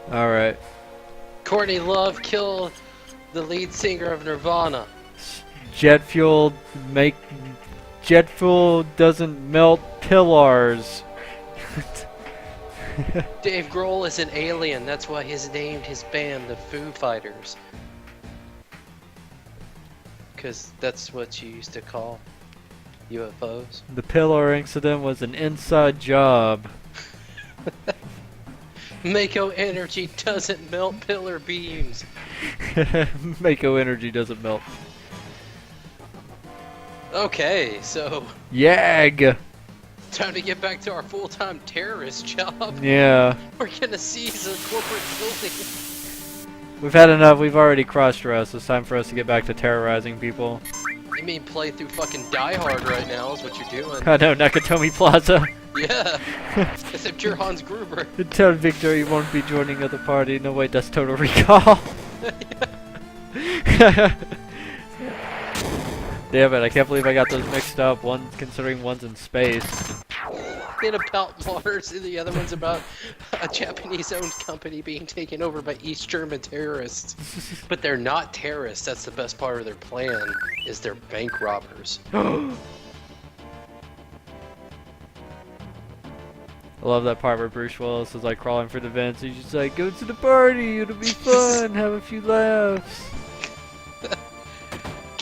Alright. Courtney Love killed the lead singer of Nirvana. Jet fuel make jet fuel doesn't melt pillars. Dave Grohl is an alien. That's why he's named his band the Foo Fighters. Because that's what you used to call UFOs. The pillar incident was an inside job. Mako Energy doesn't melt pillar beams. Mako energy doesn't melt. Okay, so Yag! time to get back to our full-time terrorist job. Yeah. We're gonna seize a corporate building. We've had enough. We've already cross-dressed. It's time for us to get back to terrorizing people. You mean play through fucking Die Hard right now is what you're doing. I know, Nakatomi Plaza. Yeah. Except you're Hans Gruber. Tell Victor you won't be joining the party. No, wait, that's Total Recall. Damn it, I can't believe I got those mixed up. One considering one's in space. Bit about Mars and the other one's about a Japanese-owned company being taken over by East German terrorists. But they're not terrorists. That's the best part of their plan, is they're bank robbers. I love that part where Bruce Willis is like crawling for the vents. He's just like, go to the party, it'll be fun, have a few laughs.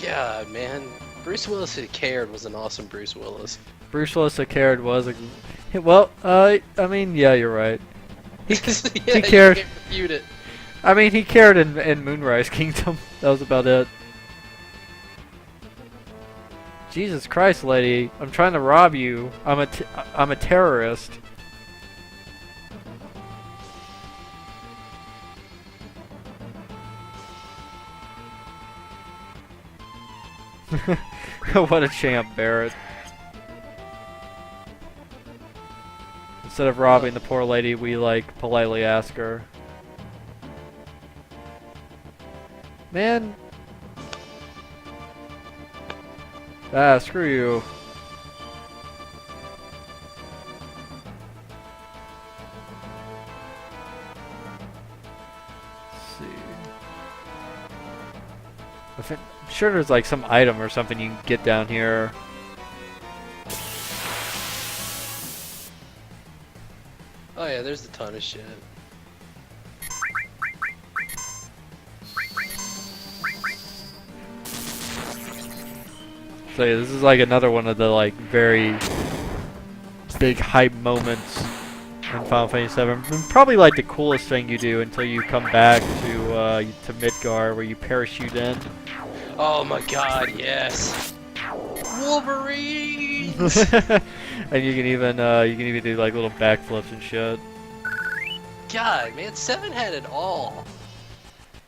God, man. Bruce Willis who cared was an awesome Bruce Willis. Bruce Willis that cared was a... Well, I mean, yeah, you're right. Yeah, He cared. You can't refute it. I mean, he cared in Moonrise Kingdom. That was about it. Jesus Christ, lady. I'm trying to rob you. I'm a terrorist. What a champ, Barrett. Instead of robbing the poor lady, we like politely ask her. Man. Ah, screw you. Let's see. I'm sure there's like some item or something you can get down here. Oh yeah, there's a ton of shit. So yeah, this is like another one of the like very big hype moments in Final Fantasy VII. Probably like the coolest thing you do until you come back to Midgar, where you parachute in. Oh my god, yes. Wolverine! And you can even do like little backflips and shit. God, man, 7 had it all.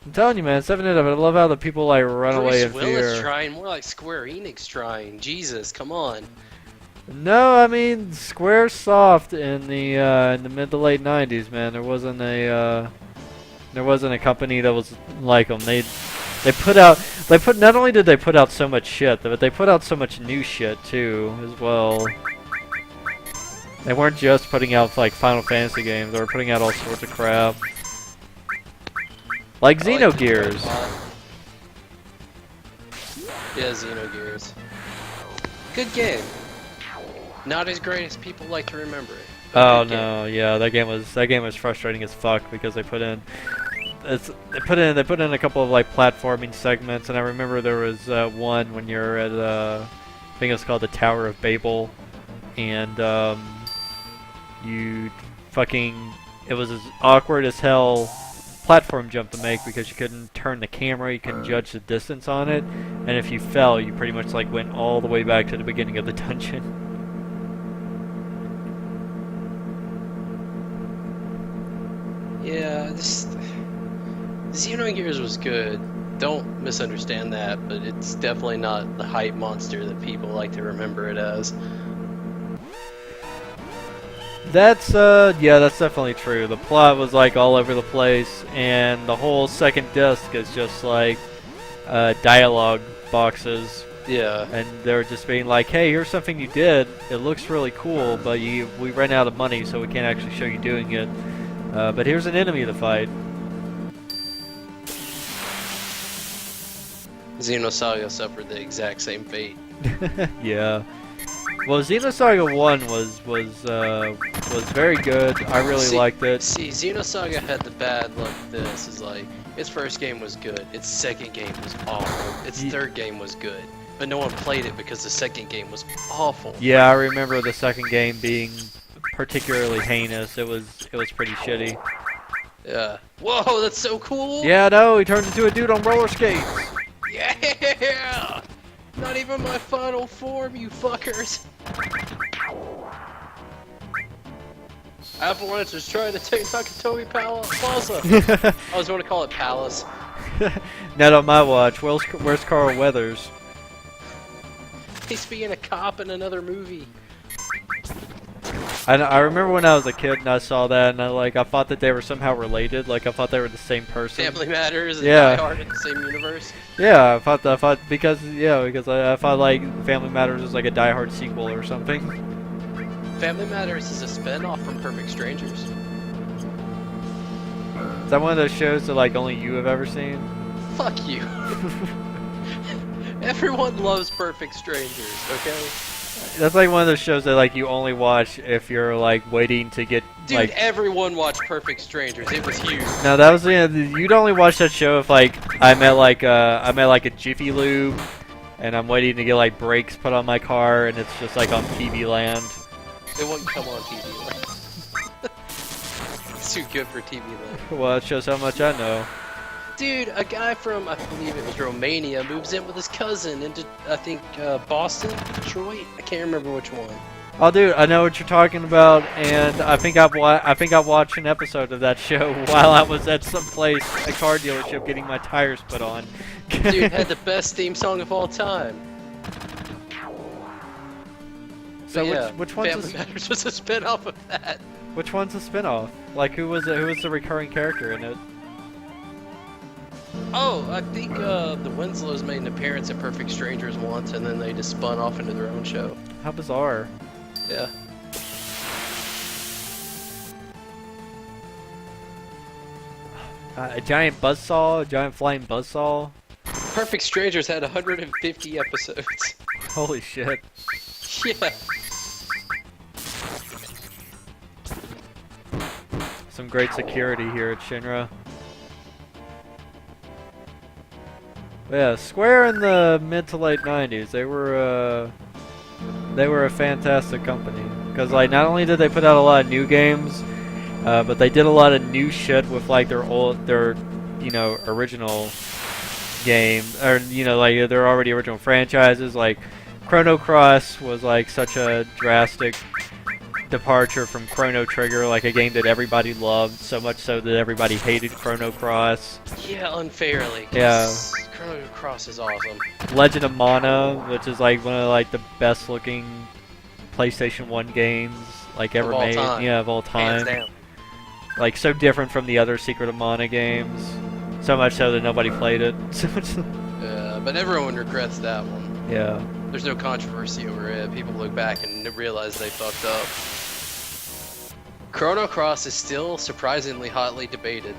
I'm telling you, man, 7 hit of it. I love how the people like run away in Bruce Willis fear. trying, more like Square Enix trying. Jesus, come on. No, I mean Squaresoft in the mid to late '90s, man. There wasn't a company that was like them. Not only did they put out so much shit, but they put out so much new shit too, as well. They weren't just putting out like Final Fantasy games. They were putting out all sorts of crap, like Xenogears. Yeah, Xenogears. Good game. Not as great as people like to remember it. Oh no, yeah, that game was frustrating as fuck because they put in a couple of like platforming segments, and I remember there was one when you're at I think it was called the Tower of Babel, and it was as awkward as hell platform jump to make because you couldn't turn the camera, you couldn't judge the distance on it, and if you fell, you pretty much like went all the way back to the beginning of the dungeon. Yeah, Xenogears was good. Don't misunderstand that, but it's definitely not the hype monster that people like to remember it as. That's definitely true. The plot was like all over the place, and the whole second disc is just like dialogue boxes. Yeah. And they're just being like, hey, here's something you did. It looks really cool, but we ran out of money, so we can't actually show you doing it. But here's an enemy to fight. Xenosaga suffered the exact same fate. Yeah. Well, Xenosaga 1 was very good. I really liked it. See, Xenosaga had the bad luck. This is like its first game was good, its second game was awful, its third game was good, but no one played it because the second game was awful. Yeah, I remember the second game being particularly heinous. It was pretty shitty. Yeah. Whoa, that's so cool. Yeah, no, he turns into a dude on roller skates. Yeah. Not even my final form, you fuckers. Avalanche is trying to take Nakatomi Plaza. I was going to call it Palace. Not on my watch. Where's Carl Weathers? He's being a cop in another movie. I remember when I was a kid and I saw that and I thought that they were somehow related. Like I thought they were the same person. Family Matters and Yeah. Die Hard in the same universe. Yeah, I thought because I thought like Family Matters was like a Die Hard sequel or something. Family Matters is a spin-off from Perfect Strangers. Is that one of those shows that like only you have ever seen? Fuck you. Everyone loves Perfect Strangers, okay? That's like one of those shows that like you only watch if you're like waiting to get Dude, like. everyone watched Perfect Strangers. It was huge. No, that was you'd only watch that show if like I'm at like a Jiffy Lube, and I'm waiting to get like brakes put on my car, and it's just like on TV Land. It wouldn't come on TV Land. It's too good for TV Land. Well, it shows how much I know. Dude, a guy from, I believe it was Romania, moves in with his cousin into, I think, Boston, Detroit? I can't remember which one. Oh, dude, I know what you're talking about, and I think I watched an episode of that show while I was at some place, a car dealership, getting my tires put on. Dude, had the best theme song of all time. So yeah, which one's Family Matters was a spin-off of that. which one's a spinoff? Like who was the recurring character in it? Oh, I think the Winslows made an appearance in Perfect Strangers once, and then they just spun off into their own show. How bizarre. Yeah. A giant buzzsaw, a giant flying buzzsaw. Perfect Strangers had 150 episodes. Holy shit. Yeah. Some great security here at Shinra. Yeah, Square in the mid to late 90s, they were a fantastic company. Because like not only did they put out a lot of new games, but they did a lot of new shit with like their original game, or like their already original franchises. Like Chrono Cross was like such a drastic departure from Chrono Trigger, like a game that everybody loved, so much so that everybody hated Chrono Cross. Yeah, unfairly. Yeah. Chrono Cross is awesome. Legend of Mana, which is like one of like the best looking PlayStation 1 games like ever made. Yeah, of all time. Hands down. Like so different from the other Secret of Mana games. So much so that nobody played it. Yeah, but everyone regrets that one. Yeah. There's no controversy over it. People look back and realize they fucked up. Chrono Cross is still surprisingly hotly debated,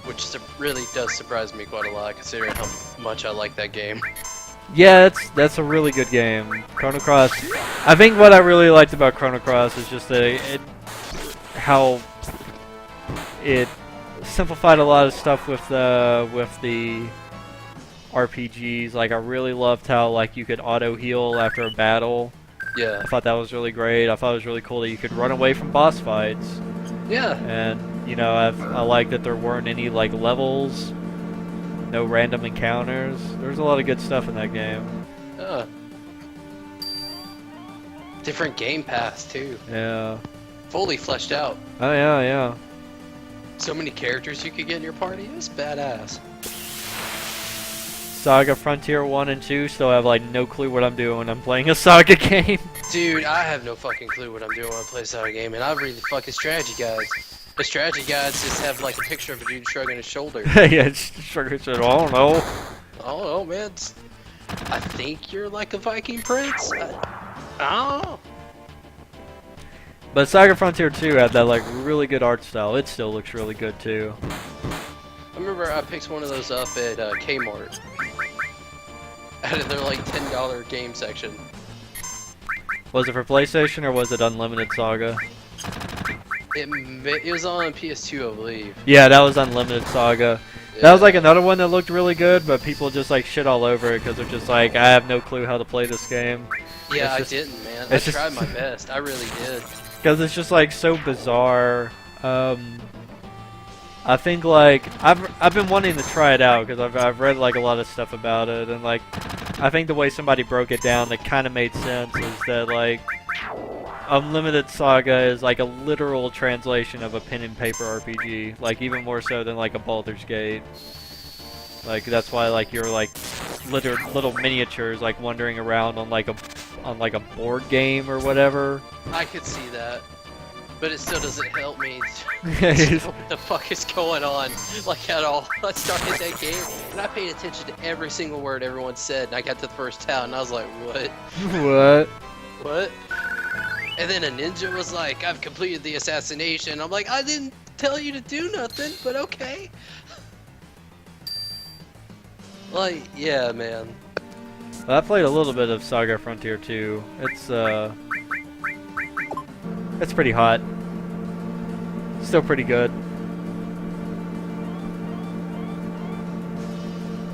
which really does surprise me quite a lot, considering how much I like that game. Yeah, that's a really good game. Chrono Cross. I think what I really liked about Chrono Cross is just that how it simplified a lot of stuff with the RPGs. Like I really loved how like you could auto heal after a battle. Yeah. I thought that was really great. I thought it was really cool that you could run away from boss fights. Yeah. And I like that there weren't any like levels, no random encounters. There's a lot of good stuff in that game. Different game paths too. Yeah. Fully fleshed out. Oh yeah, yeah. So many characters you could get in your party. It's badass. Saga Frontier 1 and 2 still have like no clue what I'm doing when I'm playing a Saga game. Dude, I have no fucking clue what I'm doing when I play a Saga game, and I read the fucking strategy guides. The strategy guides just have like a picture of a dude shrugging his shoulder. Yeah, I don't know. Oh no, man. I think you're like a Viking prince. I don't know. But Saga Frontier 2 had that like really good art style. It still looks really good too. I remember I picked one of those up at Kmart. Out of their like $10 game section. Was it for PlayStation or was it Unlimited Saga? It was on PS2, I believe. Yeah, that was Unlimited Saga. Yeah. That was like another one that looked really good, but people just like shit all over it because they're just like, I have no clue how to play this game. Yeah, It's just- I didn't, man. I it's just- tried my best. I really did. Because it's just like so bizarre. I think like I've been wanting to try it out because I've read like a lot of stuff about it, and like I think the way somebody broke it down that kind of made sense is that like Unlimited Saga is like a literal translation of a pen and paper RPG, like even more so than like a Baldur's Gate. Like that's why like you're like little miniatures like wandering around on like a board game or whatever. I could see that. But it still doesn't help me. It's- What the fuck is going on? Like at all. I started that game and I paid attention to every single word everyone said, and I got to the first town and I was like, what? What? What? And then a ninja was like, I've completed the assassination. I'm like, I didn't tell you to do nothing, but okay. Like, yeah, man. Well, I played a little bit of Saga Frontier 2. It's pretty hot. Still pretty good.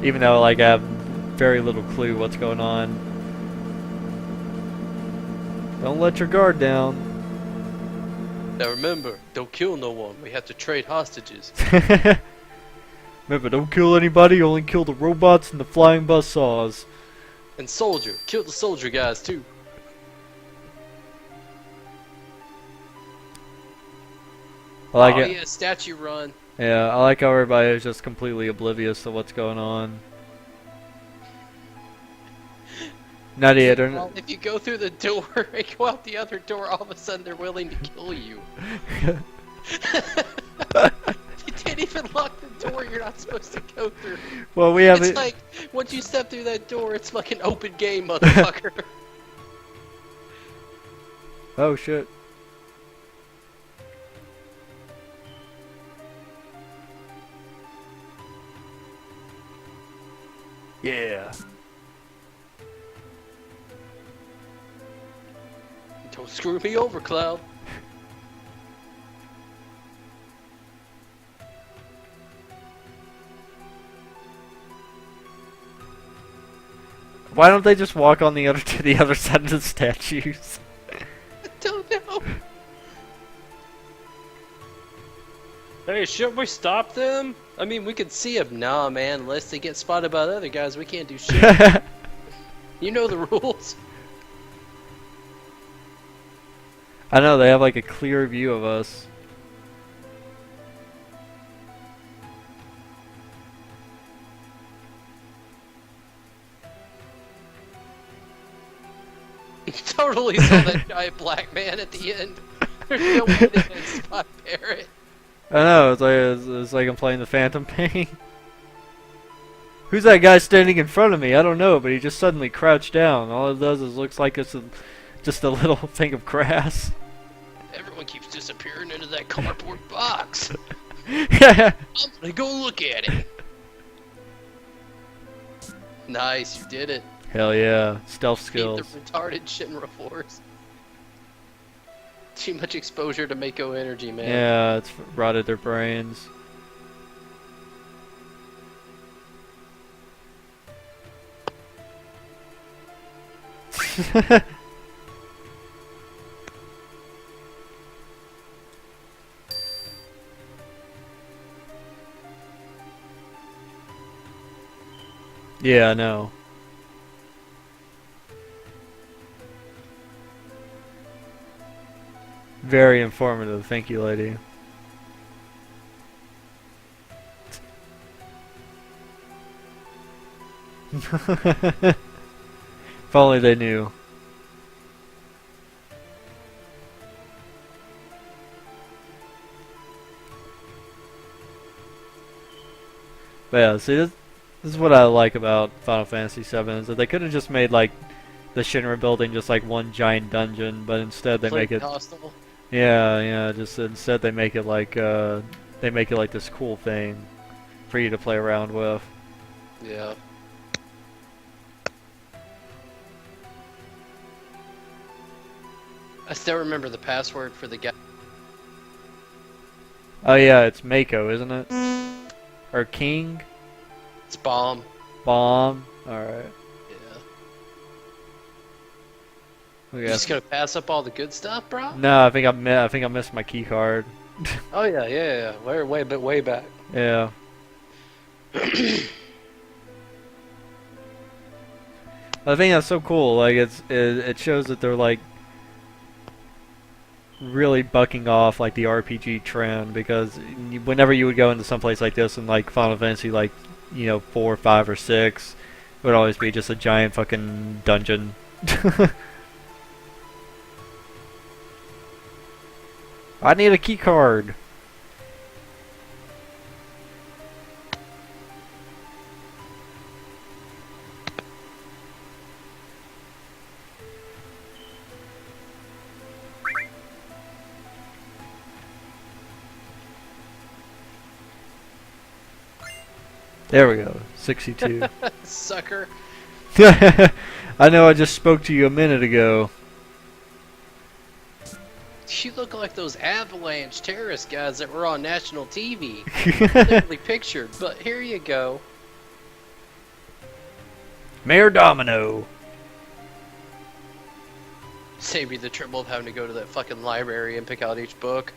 Even though like I have very little clue what's going on. Don't let your guard down. Now remember, don't kill no one. We have to trade hostages. Remember, don't kill anybody, only kill the robots and the flying buzzsaws. And soldier, kill the soldier guys too. I like Oh it. yeah, statue run. Yeah, I like how everybody is just completely oblivious to what's going on. Not yet. Well, if you go through the door and go out the other door, all of a sudden they're willing to kill you. You didn't even lock the door you're not supposed to go through. Well, we have It's it. like, once you step through that door, it's like an open game, motherfucker. Oh shit. Yeah. Don't screw me over, Cloud. Why don't they just walk on the other to the other side of the statues? I don't know. Hey, shouldn't we stop them? I mean, we could see them. Nah, man, unless they get spotted by the other guys, we can't do shit. You know the rules. I know they have like a clear view of us. Totally saw that giant black man at the end. There's no way they can spot Barrett. I know it's like I'm playing the Phantom Pain. Who's that guy standing in front of me? I don't know, but he just suddenly crouched down. All it does is looks like it's just a little thing of grass. Everyone keeps disappearing into that cardboard box. Yeah. I'm gonna go look at it. Nice, you did it. Hell yeah, stealth Beat skills. the retarded Shinra Force. Too much exposure to Mako energy, man. Yeah, it's rotted their brains. Yeah, I know. Very informative, thank you, lady. If only they knew. But yeah, see, this is what I like about Final Fantasy VII, is that they could have just made, like, the Shinra building just like one giant dungeon, but instead they make it... Hostile. Yeah, yeah. Just instead they make it like this cool thing for you to play around with. Yeah. I still remember the password for the guy. Oh yeah, it's Mako, isn't it? Or King? It's bomb. Bomb. All right. Yeah. We You got- just gonna pass up all the good stuff, bro? No, I think I missed my key card. Oh yeah, yeah, yeah. Way back. Yeah. I think that's so cool. Like it shows that they're like really bucking off like the RPG trend, because whenever you would go into some place like this in like Final Fantasy, like 4, 5, or 6, it would always be just a giant fucking dungeon. I need a key card. There we go. 62. Sucker. I know I just spoke to you a minute ago. You look like those Avalanche terrorist guys that were on national TV. Clearly pictured, but here you go. Mayor Domino. Save me the trouble of having to go to that fucking library and pick out each book.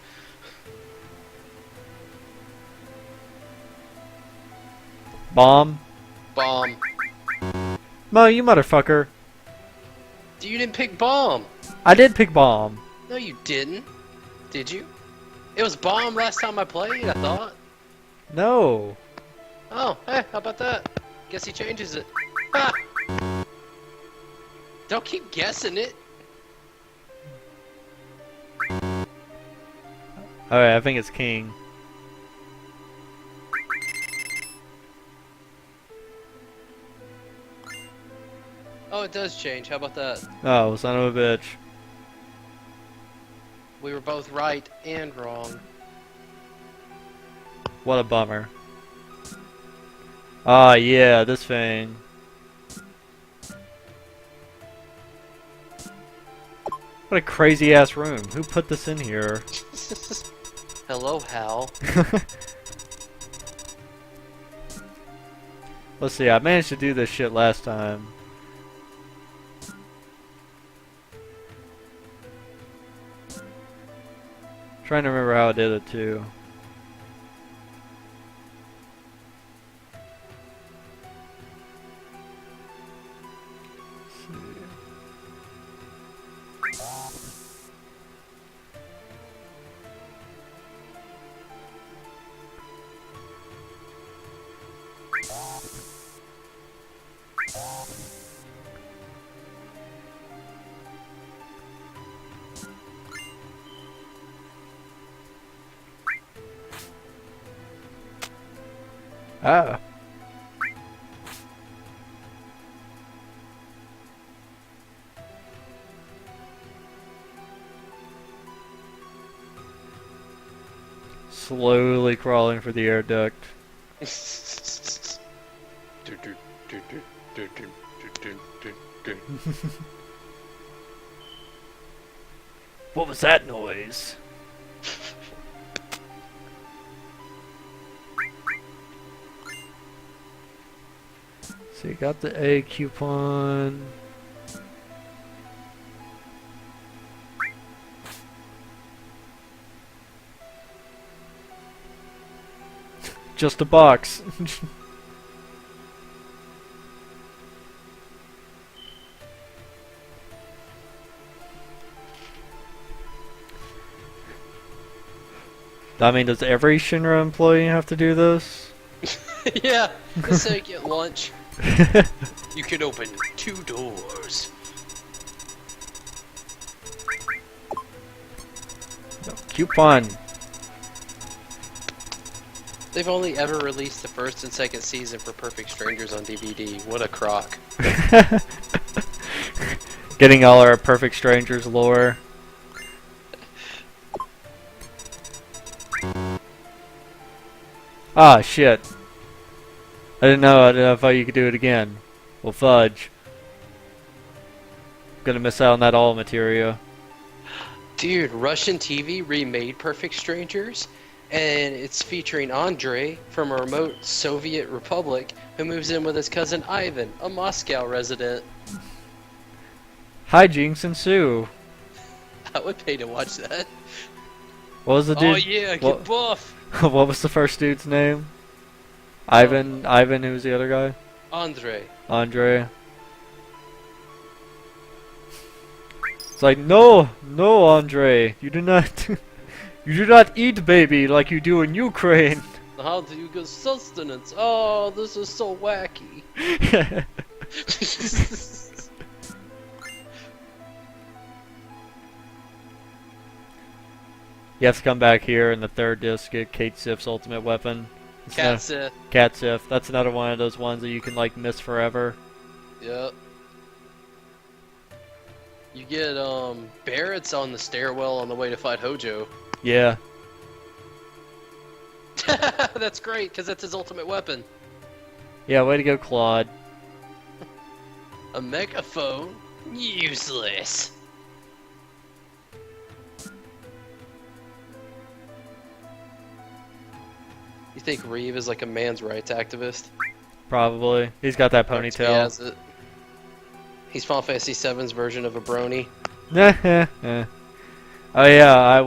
Bomb. Bomb. Mo, you motherfucker. You didn't pick bomb. I did pick bomb. No, you didn't. Did you? It was bomb last time I played, I thought. No. Oh, hey, how about that? Guess he changes it. Ha! Don't keep guessing it. Alright, I think it's king. Oh, it does change. How about that? Oh, son of a bitch. We were both right and wrong. What a bummer. Ah, yeah, this thing. What a crazy ass room. Who put this in here? Hello, Hal. Let's see, I managed to do this shit last time. Trying to remember how I did it too. Let's see. Ah. Slowly crawling for the air duct. What was that noise? So you got the A coupon. Just a box. I mean, does every Shinra employee have to do this? Yeah, let's say get lunch. You can open 2 doors. Coupon. They've only ever released the first and second season for Perfect Strangers on DVD. What a crock. Getting all our Perfect Strangers lore. Ah, shit. I didn't know if you could do it again. Well, fudge. Gonna miss out on that all materia. Dude, Russian TV remade Perfect Strangers, and it's featuring Andre from a remote Soviet republic who moves in with his cousin Ivan, a Moscow resident. Hi, Jinx and Sue. I would pay to watch that. What was the dude? Oh yeah, get buff! What was the first dude's name? Ivan. Ivan. Who's the other guy? Andre. Andre. It's like, no, Andre, you do not, you do not eat baby like you do in Ukraine. How do you get sustenance? Oh, this is so wacky. You have to come back here in the third disc, get Kate Sif's ultimate weapon. Cat Sith. Cat Sif. That's another one of those ones that you can like miss forever. Yep. You get Barrett's on the stairwell on the way to fight Hojo. Yeah. That's great, because that's his ultimate weapon. Yeah, way to go, Claude. A megaphone? Useless. You think Reeve is like a man's rights activist? Probably. He's got that He ponytail. has it. He's Final Fantasy VII's version of a brony. Oh yeah, I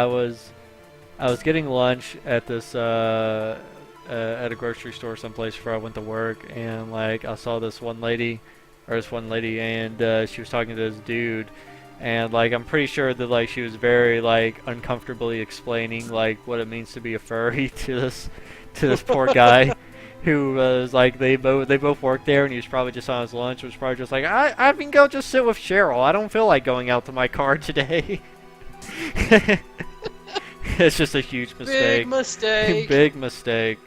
was getting lunch at this at a grocery store someplace before I went to work, and like I saw this one lady, and she was talking to this dude, and like I'm pretty sure that like she was very like uncomfortably explaining like what it means to be a furry to this poor guy. Who was like they both worked there, and he was probably just on his lunch. Was probably just like I can go just sit with Cheryl. I don't feel like going out to my car today. It's just a huge mistake. Big mistake. Big mistake.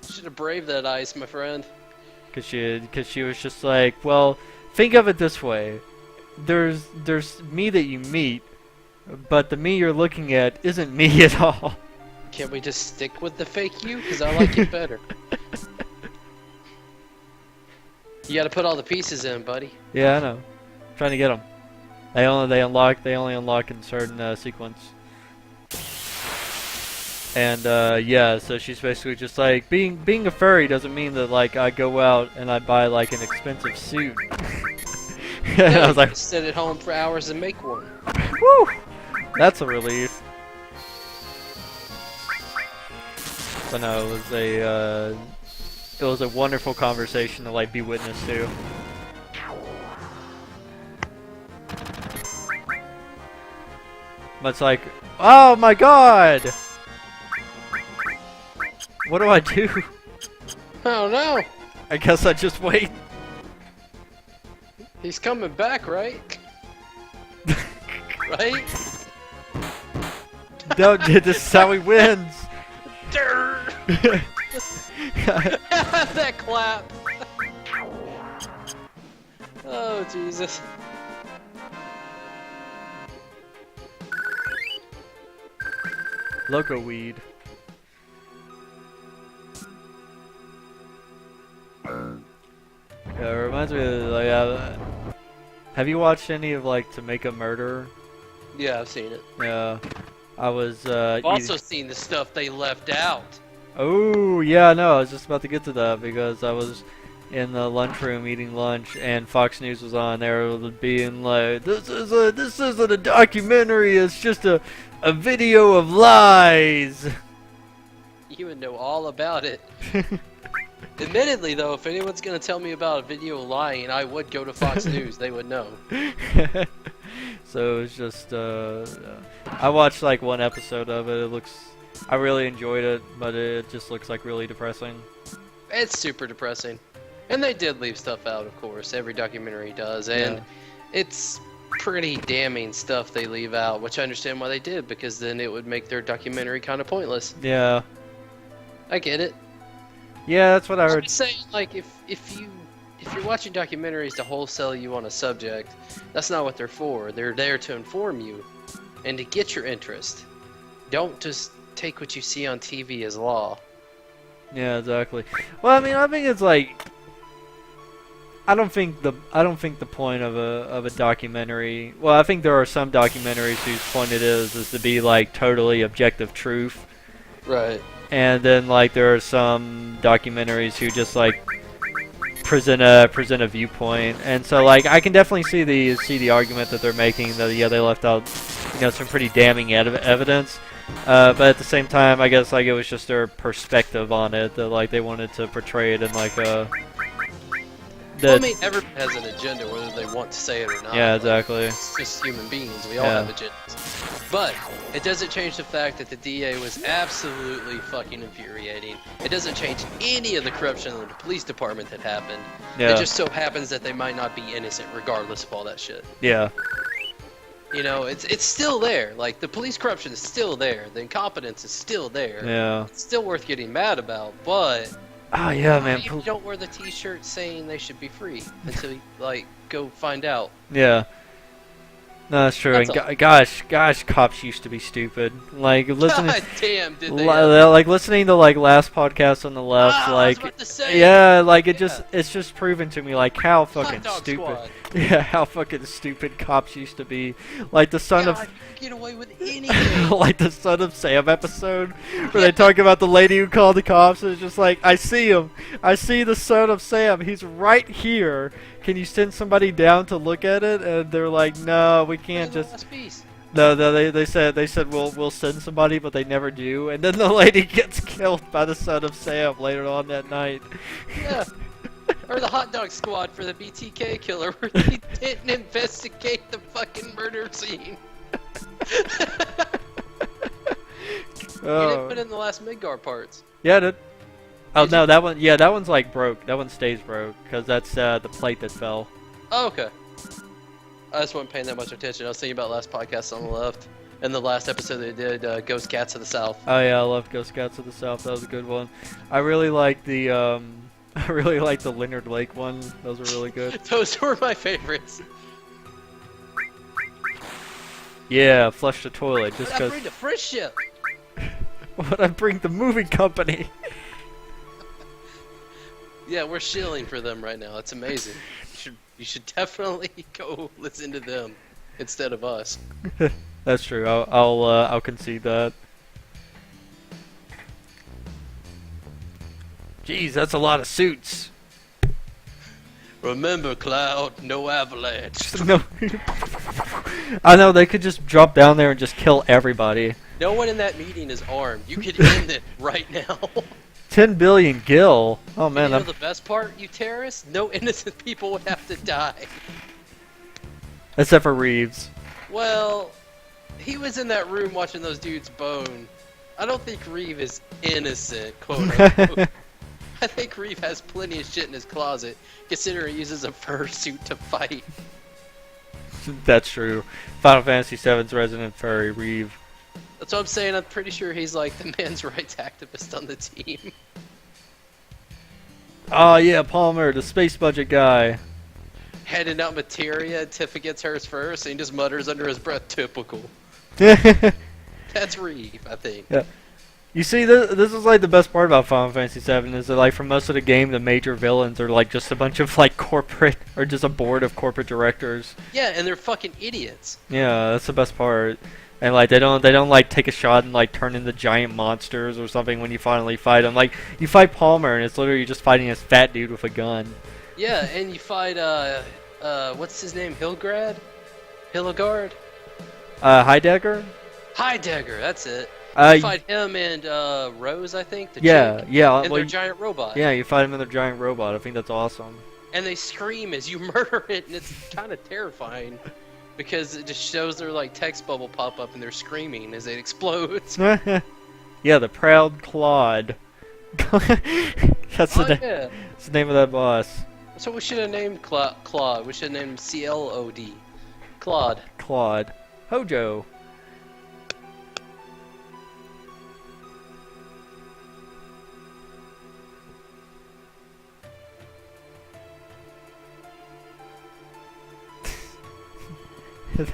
Should have braved that ice, my friend. Cause she was just like, well, think of it this way: there's me that you meet, but the me you're looking at isn't me at all. Can't we just stick with the fake you? Because I like it better. You gotta put all the pieces in, buddy. Yeah, I know. I'm trying to get them. They only unlock in certain sequence. And yeah, so she's basically just like being a furry doesn't mean that like I go out and I buy like an expensive suit. Yeah, I was like, just sit at home for hours and make one. woo! That's a relief. So no, it was a wonderful conversation to like be witness to. But it's like, oh my god! What do I do? Oh no! I guess I just wait. He's coming back, right? Right? No, dude, this is how he wins. That clap! Oh, Jesus. Loco weed. Yeah, it reminds me of like, have you watched any of like To Make a Murderer? Yeah, I've seen it. Yeah, I was. I've also seen the stuff they left out. Oh yeah, no, I was just about to get to that because I was in the lunchroom eating lunch and Fox News was on. They were being like, "This isn't a documentary. It's just a video of lies." You would know all about it. Admittedly, though, if anyone's gonna tell me about a video lying, I would go to Fox News. They would know. So it was just, I watched like one episode of it. I really enjoyed it, but it just looks like really depressing. It's super depressing. And they did leave stuff out, of course. Every documentary does. And Yeah. it's pretty damning stuff they leave out, which I understand why they did, because then it would make their documentary kind of pointless. Yeah. I get it. Yeah, that's what I I'm heard. just saying, like, if you're watching documentaries to wholesale you on a subject, that's not what they're for. They're there to inform you and to get your interest. Don't just take what you see on TV as law. Yeah, exactly. Well, I mean, I think it's like I don't think the point of a documentary. Well, I think there are some documentaries whose point it is to be like totally objective truth. Right. And then like there are some documentaries who just like present a viewpoint. And so like I can definitely see the argument that they're making that yeah, they left out some pretty damning evidence. But at the same time, I guess like it was just their perspective on it that like they wanted to portray it in like a. Well, I mean, everyone has an agenda, whether they want to say it or not. Yeah, like, exactly. it's just human beings. We all have agendas. But it doesn't change the fact that the DA was absolutely fucking infuriating. It doesn't change any of the corruption in the police department that happened. Yeah. It just so happens that they might not be innocent regardless of all that shit. Yeah. You know, it's still there. Like, the police corruption is still there. The incompetence is still there. Yeah. It's still worth getting mad about, but... Oh, yeah, man. You don't wear the t-shirt saying they should be free until you, like, go find out. Yeah. No, that's true. That's And gosh, cops used to be stupid. Like listening, God damn, did they? Like listening to like last podcast on the left, I like was about to say, yeah, like it's just proven to me like how fucking Hot Dog stupid. Squad. Yeah, how fucking stupid cops used to be. Like the son God, of. get away with anything. Like the Son of Sam episode where they talk about the lady who called the cops and it's just like, I see him. I see the Son of Sam. He's right here. Can you send somebody down to look at it? And they're like, no, we can't just. Last piece. No, they said we'll send somebody, but they never do. And then the lady gets killed by the Son of Sam later on that night. Yeah. Or the Hot Dog Squad for the BTK killer where they didn't investigate the fucking murder scene. You didn't put in the last Midgar parts. Yeah, dude. Oh no, that one. Yeah, that one's like broke. That one stays broke because that's the plate that fell. Oh, okay. I just wasn't paying that much attention. I was thinking about last podcast on the left, and the last episode they did, Ghost Cats of the South. Oh yeah, I love Ghost Scouts of the South. That was a good one. I really like the I really like the Leonard Lake one. Those were really good. Those were my favorites. Yeah, flush the toilet just I because. bring the friendship. What I bring the moving company. Yeah, we're shilling for them right now. It's amazing. You should definitely go listen to them instead of us. That's true. I'll concede that. Jeez, that's a lot of suits. Remember, Cloud, no avalanche. No. I know they could just drop down there and just kill everybody. No one in that meeting is armed. You could end it right now. 10 billion gil. Oh man, you know the best part, you terrorists? No innocent people would have to die. except for Reeves. Well, he was in that room watching those dudes bone. I don't think Reeve is innocent, quote unquote. I think Reeve has plenty of shit in his closet, considering he uses a fursuit to fight. That's true. Final Fantasy VII's resident furry, Reeve. That's what I'm saying. I'm pretty sure he's like the man's rights activist on the team. Oh yeah, Palmer, the space budget guy. Handing out materia, Tifa gets hers first, and he just mutters under his breath, typical. That's Reeve, I think. Yeah. You see, this is like the best part about Final Fantasy VII is that like for most of the game, the major villains are like just a bunch of like corporate or just a board of corporate directors. Yeah, and they're fucking idiots. Yeah, that's the best part. And like they don't like take a shot and like turn into giant monsters or something when you finally fight them. Like you fight Palmer and it's literally just fighting this fat dude with a gun. Yeah, and you fight what's his name? Hilgard? Heidegger? Heidegger, that's it. You You fight him and Rose, I think. The yeah, chick, yeah. and well, their giant robot. yeah, you fight him in their giant robot. I think that's awesome. And they scream as you murder it, and it's kind of terrifying because it just shows their like text bubble pop up and they're screaming as it explodes. Yeah, the Proud Claude. That's Oh the, yeah. that's the name of that boss. So we should have named Claude. We should have named CLOD. Claude. Claude. Hojo.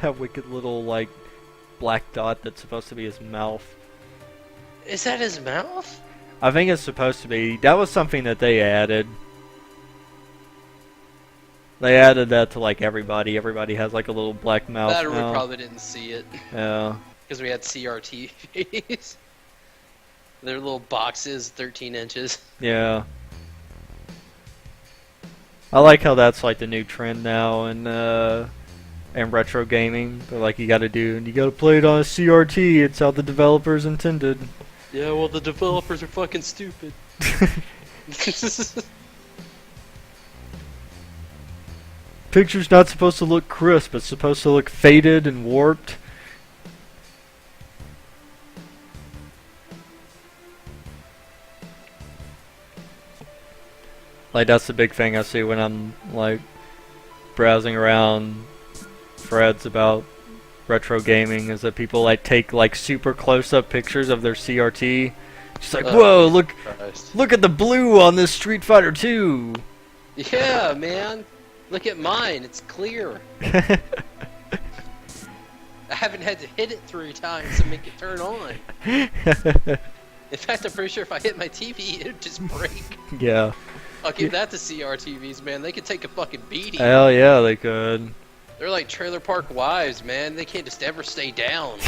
That wicked little, like, black dot that's supposed to be his mouth. Is that his mouth? I think it's supposed to be. That was something that they added. They added that to like everybody. Everybody has like a little black mouth That or we now. probably didn't see it. Yeah. Because we had CRTVs. Their little boxes, 13 inches. Yeah. I like how that's like the new trend now in retro gaming. They're like, you gotta play it on a CRT. It's how the developers intended. Yeah, well, the developers are fucking stupid. Picture's not supposed to look crisp. It's supposed to look faded and warped. Like, that's the big thing I see when I'm like browsing around threads about retro gaming, is that people like take like super close-up pictures of their CRT. Just like, whoa, look at the blue on this Street Fighter 2. Yeah, man. Look at mine. It's clear. I haven't had to hit it 3 times to make it turn on. In fact, I'm pretty sure if I hit my TV, it would just break. Yeah. I'll give that to CRTVs, man. They could take a fucking beating. Hell yeah, they could. They're like trailer park wives, man. They can't just ever stay down.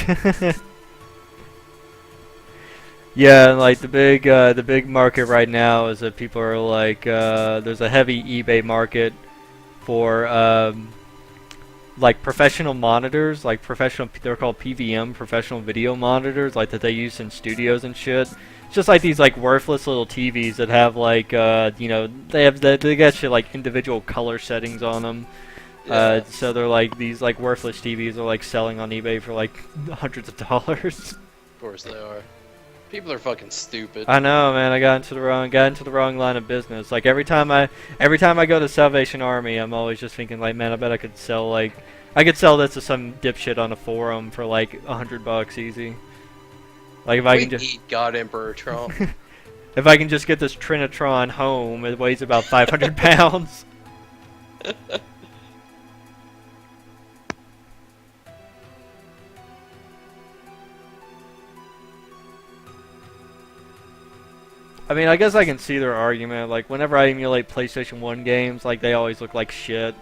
Yeah, and like the big market right now is that people are like, there's a heavy eBay market for like professional monitors, like they're called PVM, professional video monitors, like that they use in studios and shit. It's just like these like worthless little TVs that have like they got shit like individual color settings on them. Yeah. So they're like these like worthless TVs are like selling on eBay for like hundreds of dollars. Of course they are. People are fucking stupid. I know, man. I got into the wrong line of business. Like every time I go to Salvation Army, I'm always just thinking like, man, I bet I could sell this to some dipshit on a forum for like $100 easy. Like if I can just eat God Emperor Trump. if I can just get this Trinitron home, it weighs about 500 pounds. I mean, I guess I can see their argument. Like, whenever I emulate PlayStation 1 games, like, they always look like shit.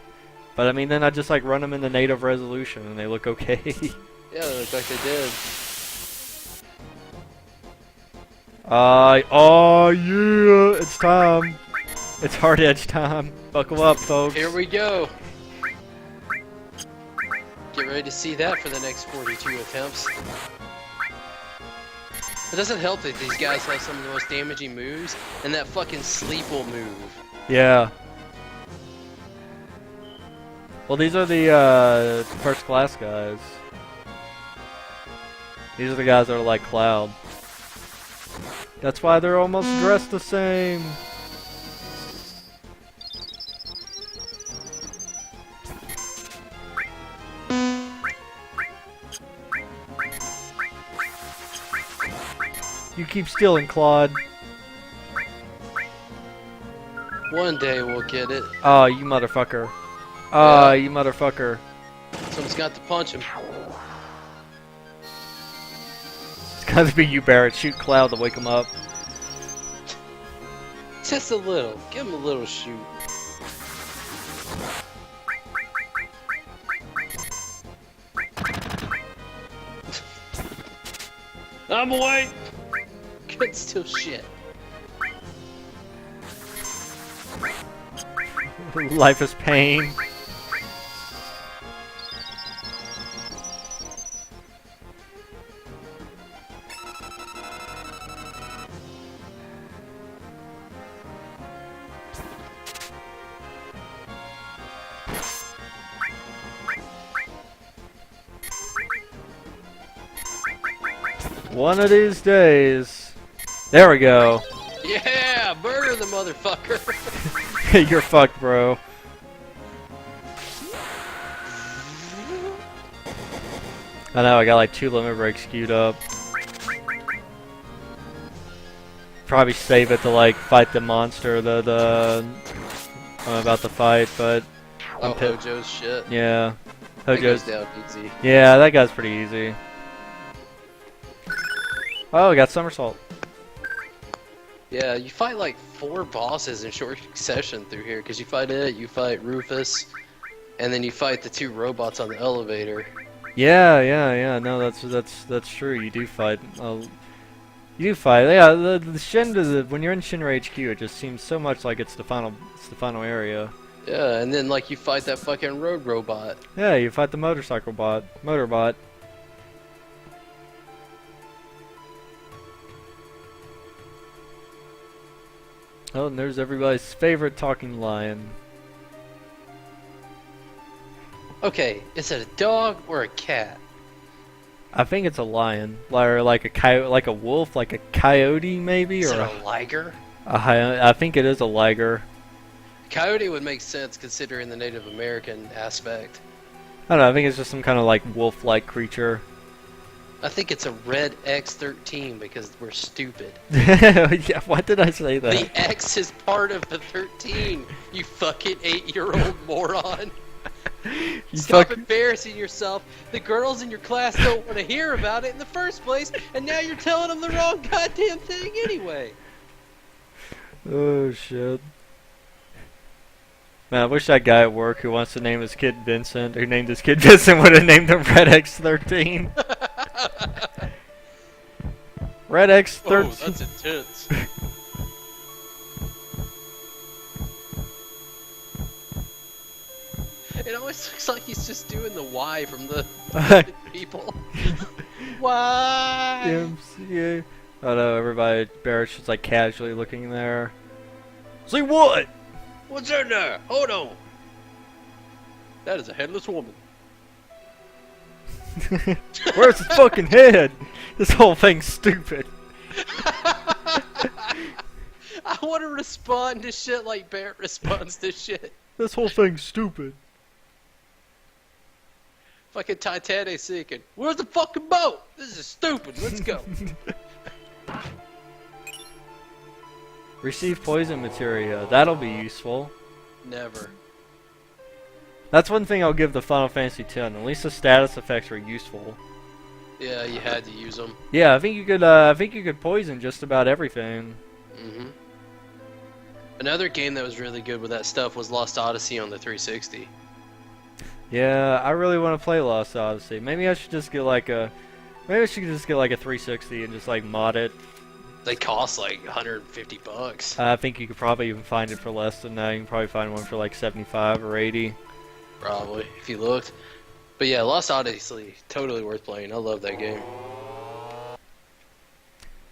But, I mean, then I just, like, run them in the native resolution, and they look okay. Yeah, they look like they did. Oh, yeah, it's time. It's hard edge time. Buckle up, folks. Here we go. Get ready to see that for the next 42 attempts. It doesn't help that these guys have some of the most damaging moves, and that fucking Sleeple move. Yeah. Well, these are the first class guys. These are the guys that are like Cloud. That's why they're almost dressed the same. You keep stealing, Claude. One day we'll get it. Oh, you motherfucker. Yeah. You motherfucker. Someone's got to punch him. It's gotta be you, Barrett. Shoot Cloud to wake him up. Just a little. Give him a little shoot. I'm awake! Good still shit. Life is pain. One of these days. There we go. Yeah! Murder the motherfucker! You're fucked, bro. I know, I got like 2 limit breaks queued up. Probably save it to like fight the monster that I'm about to fight, but Oh, Hojo's shit. yeah. That goes Hojo's down easy. yeah, that guy's pretty easy. Oh, we got somersault. Yeah, you fight like 4 bosses in short succession through here, because you fight it, you fight Rufus, and then you fight the 2 robots on the elevator. Yeah. No, that's true. You do fight. You do fight. Yeah, the Shin when you're in Shinra HQ, it just seems so much like it's the final area. Yeah, and then like you fight that fucking road robot. Yeah, you fight the motorbot. Oh, and there's everybody's favorite talking lion. Okay, is it a dog or a cat? I think it's a lion, or like a coyote, like a wolf, like a coyote maybe, Is or it a liger? I think it is a liger. Coyote would make sense considering the Native American aspect. I don't know. I think it's just some kind of like wolf-like creature. I think it's a red X13 because we're stupid. Yeah, why did I say that? The X is part of the 13, you fucking 8-year-old moron. You Stop fuck- embarrassing yourself. The girls in your class don't want to hear about it in the first place, and now you're telling them the wrong goddamn thing anyway. Oh shit. Man, I wish that guy at work who wants to name his kid Vincent, who named his kid Vincent, would have named him Red X13. Red X13. Oh, that's intense. It always looks like he's just doing the Y from the people. Why? MCA. Oh no, everybody, Barrett's just like casually looking there. Say what? What's in there? Hold on. That is a headless woman. Where's his fucking head? This whole thing's stupid. I want to respond to shit like Barrett responds to shit. This whole thing's stupid. Fucking Titanic sinking. Where's the fucking boat? This is stupid. Let's go. Receive poison materia. That'll be useful. Never. That's one thing I'll give the Final Fantasy X. At least the status effects were useful. Yeah, you had to use them. Yeah, I think you could. I think you could poison just about everything. Mm-hmm. Another game that was really good with that stuff was Lost Odyssey on the 360. Yeah, I really want to play Lost Odyssey. Maybe I should just get like a. Maybe I should just get like a 360 and just like mod it. They cost like $150. I think you could probably even find it for less than that. You can probably find one for like 75 or 80. Probably, if you looked. But yeah, Lost Odyssey, totally worth playing. I love that game.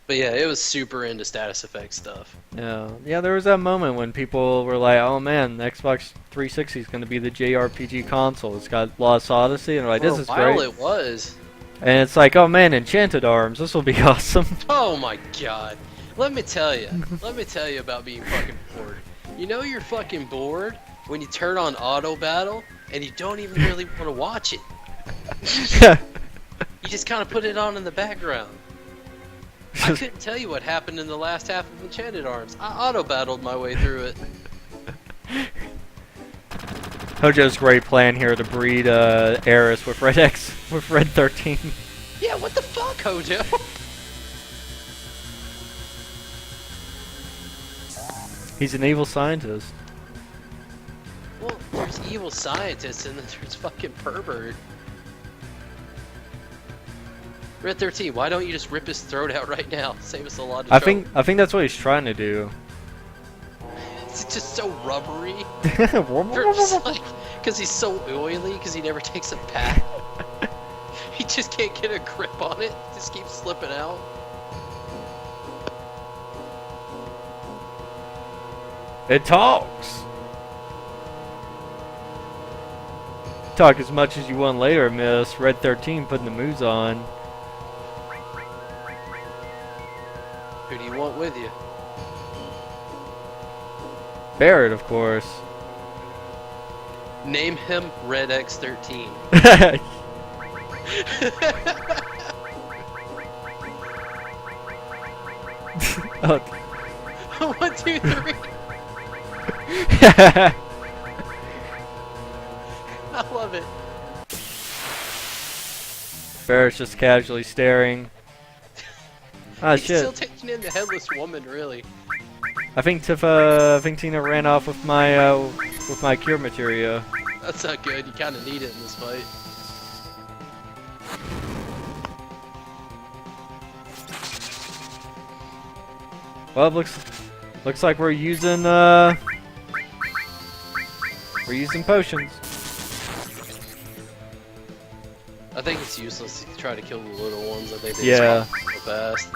But yeah, it was super into status effect stuff. Yeah, there was that moment when people were like, "Oh man, the Xbox 360 is going to be the JRPG console. It's got Lost Odyssey," and like, "This is For a while great." it was. And it's like, "Oh man, Enchanted Arms. This will be awesome." Oh my god. Let me tell you about being fucking bored. You know you're fucking bored when you turn on auto battle and you don't even really want to watch it. You just kind of put it on in the background. I couldn't tell you what happened in the last half of Enchanted Arms. I auto-battled my way through it. Hojo's great plan here to breed Eris with Red 13. Yeah, what the fuck, Hojo? He's an evil scientist. Well, there's evil scientists and then there's fucking pervert. Red 13, why don't you just rip his throat out right now? Save us a lot of trouble. I think that's what he's trying to do. It's just so rubbery. Because he's so oily, because he never takes a bath. He just can't get a grip on it. Just keeps slipping out. It talks. Talk as much as you want later, Miss Red 13 putting the moves on. Who do you want with you? Barrett, of course. Name him Red X13. Oh. 1, 2, 3. I love it. Barrett's just casually staring. Ah, He's shit. still taking in the headless woman, really. I think Tina ran off with my cure materia. That's not good. You kind of need it in this fight. Well, it looks like we're using potions. I think it's useless to try to kill the little ones. I think they Yeah. just so fast.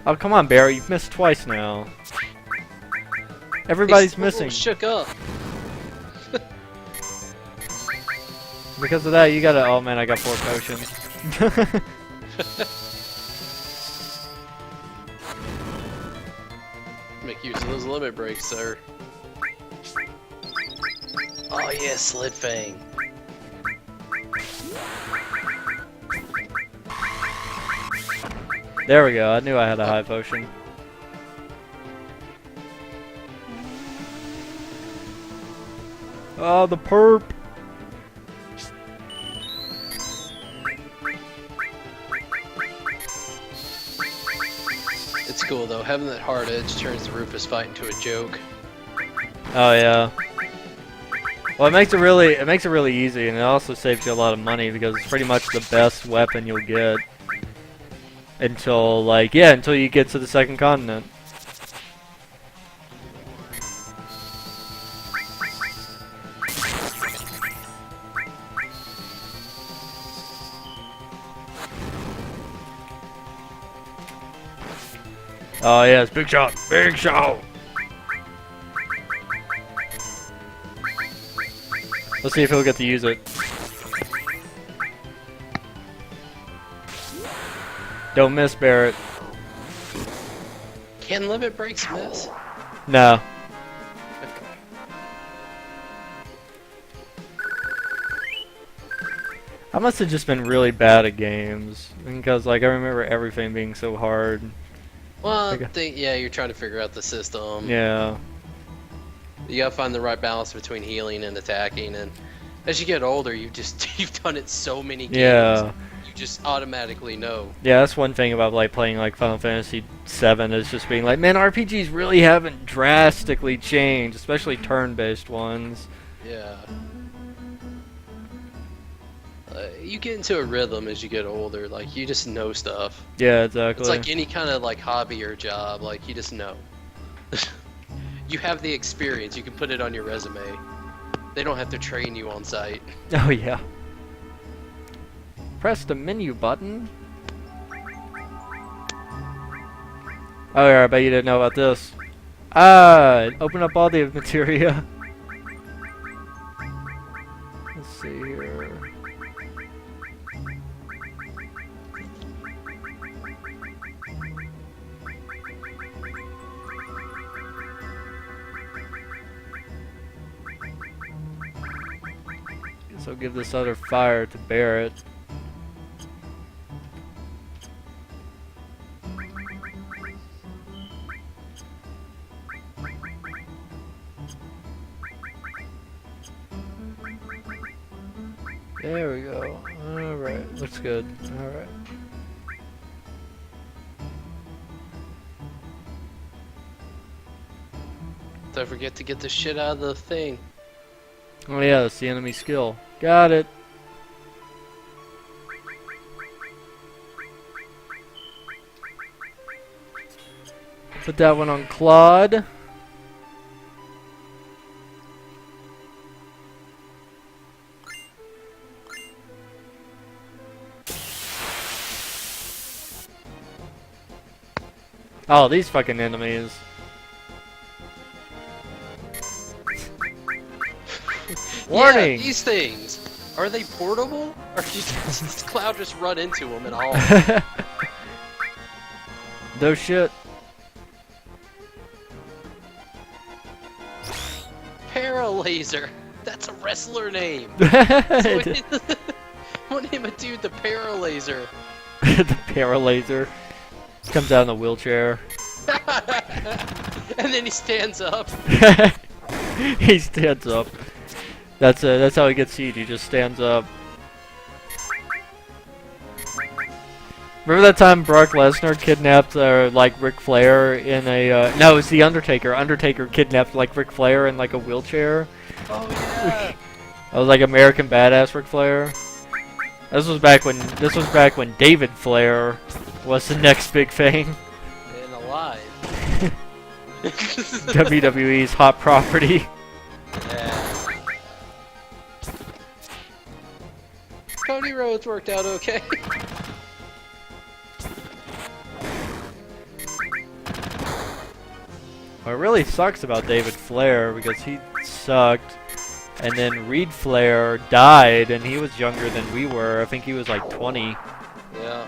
Oh, come on, Barry. You've missed twice now. Everybody's He's a little missing. shook up. Because of that, you gotta. Oh man, I got 4 potions. Make use of those limit breaks, sir. Oh yeah, Slit Fang. There we go. I knew I had a high potion. Oh, the perp. It's cool though. Having that hard edge turns the Rufus fight into a joke. Oh yeah. Well, it makes it really easy, and it also saves you a lot of money because it's pretty much the best weapon you'll get until until you get to the second continent. Oh yes, big shot, big shot. Let's see if he'll get to use it. Don't miss, Barrett. Can limit breaks miss? No. Okay. I must have just been really bad at games because I remember everything being so hard. Well, Okay. yeah, you're trying to figure out the system. Yeah. You gotta find the right balance between healing and attacking, and as you get older, you've done it so many games. Yeah. You just automatically know. Yeah, that's one thing about playing Final Fantasy VII is just being man, RPGs really haven't drastically changed, especially turn-based ones. Yeah. You get into a rhythm as you get older. You just know stuff. Yeah, exactly. It's like any kind of hobby or job. You just know. You have the experience. You can put it on your resume. They don't have to train you on site. Oh yeah. Press the menu button. Oh yeah, I bet you didn't know about this. Open up all the materia. Let's see here. Guess I'll give this other fire to Barrett. There we go. Alright, looks good. Alright. Don't forget to get the shit out of the thing. Oh yeah, that's the enemy skill. Got it. Put that one on Claude. Oh, these fucking enemies. Warning! Yeah, these things. Are they portable? Or does Cloud just run into them at all? No shit. Paralaser. That's a wrestler name. What name a dude the Paralaser? The Paralaser. Comes out in a wheelchair. And then he stands up. He stands up. That's how he gets seed. He just stands up. Remember that time Brock Lesnar kidnapped like Ric Flair in a no, it was the Undertaker. Undertaker kidnapped like Ric Flair in like a wheelchair. Oh yeah. I was like American Badass Ric Flair. This was back when David Flair was the next big thing. And alive. WWE's hot property. Yeah. Cody Rhodes worked out okay. What really sucks about David Flair, because he sucked, and then Reed Flair died, and he was younger than we were. I think he was like 20. Yeah.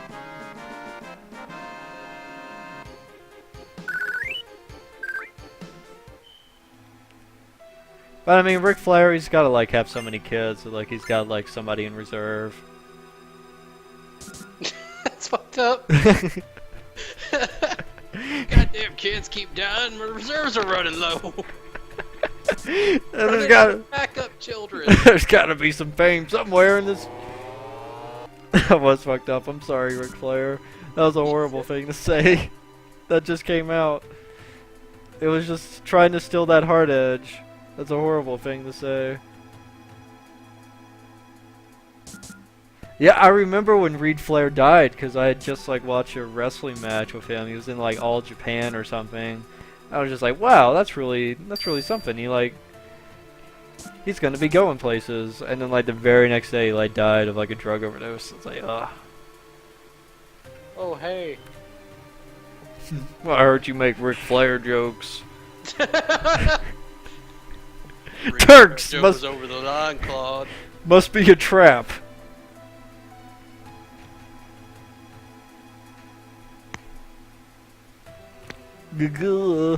But I mean, Ric Flair, he's gotta like have so many kids, so like he's got like somebody in reserve. That's fucked up. Goddamn kids keep dying, my reserves are running low. There's gotta Backup children. there's gotta be some fame somewhere in this. That was fucked up. I'm sorry, Ric Flair. That was a horrible thing to say. That just came out. It was just trying to steal that hard edge. That's a horrible thing to say. Yeah, I remember when Reed Flair died, because I had just like watched a wrestling match with him. He was in like All Japan or something. I was just like, wow, that's really something. He's gonna be going places. And then like the very next day, he like died of like a drug overdose. It's like, ugh. Oh hey. Well, I heard you make Ric Flair jokes. Turks Joke must was over the line, Claude. must be a trap. Gah.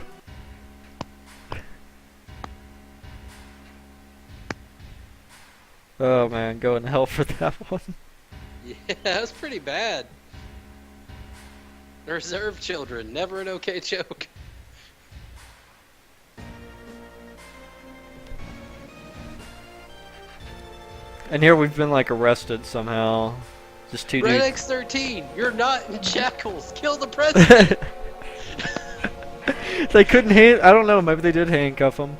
Oh man, going to hell for that one. Yeah, that's pretty bad. Reserve children, never an okay joke. And here we've been like arrested somehow. Just two Red dudes. X13, you're not in shackles. Kill the president. They couldn't I don't know, maybe they did handcuff him.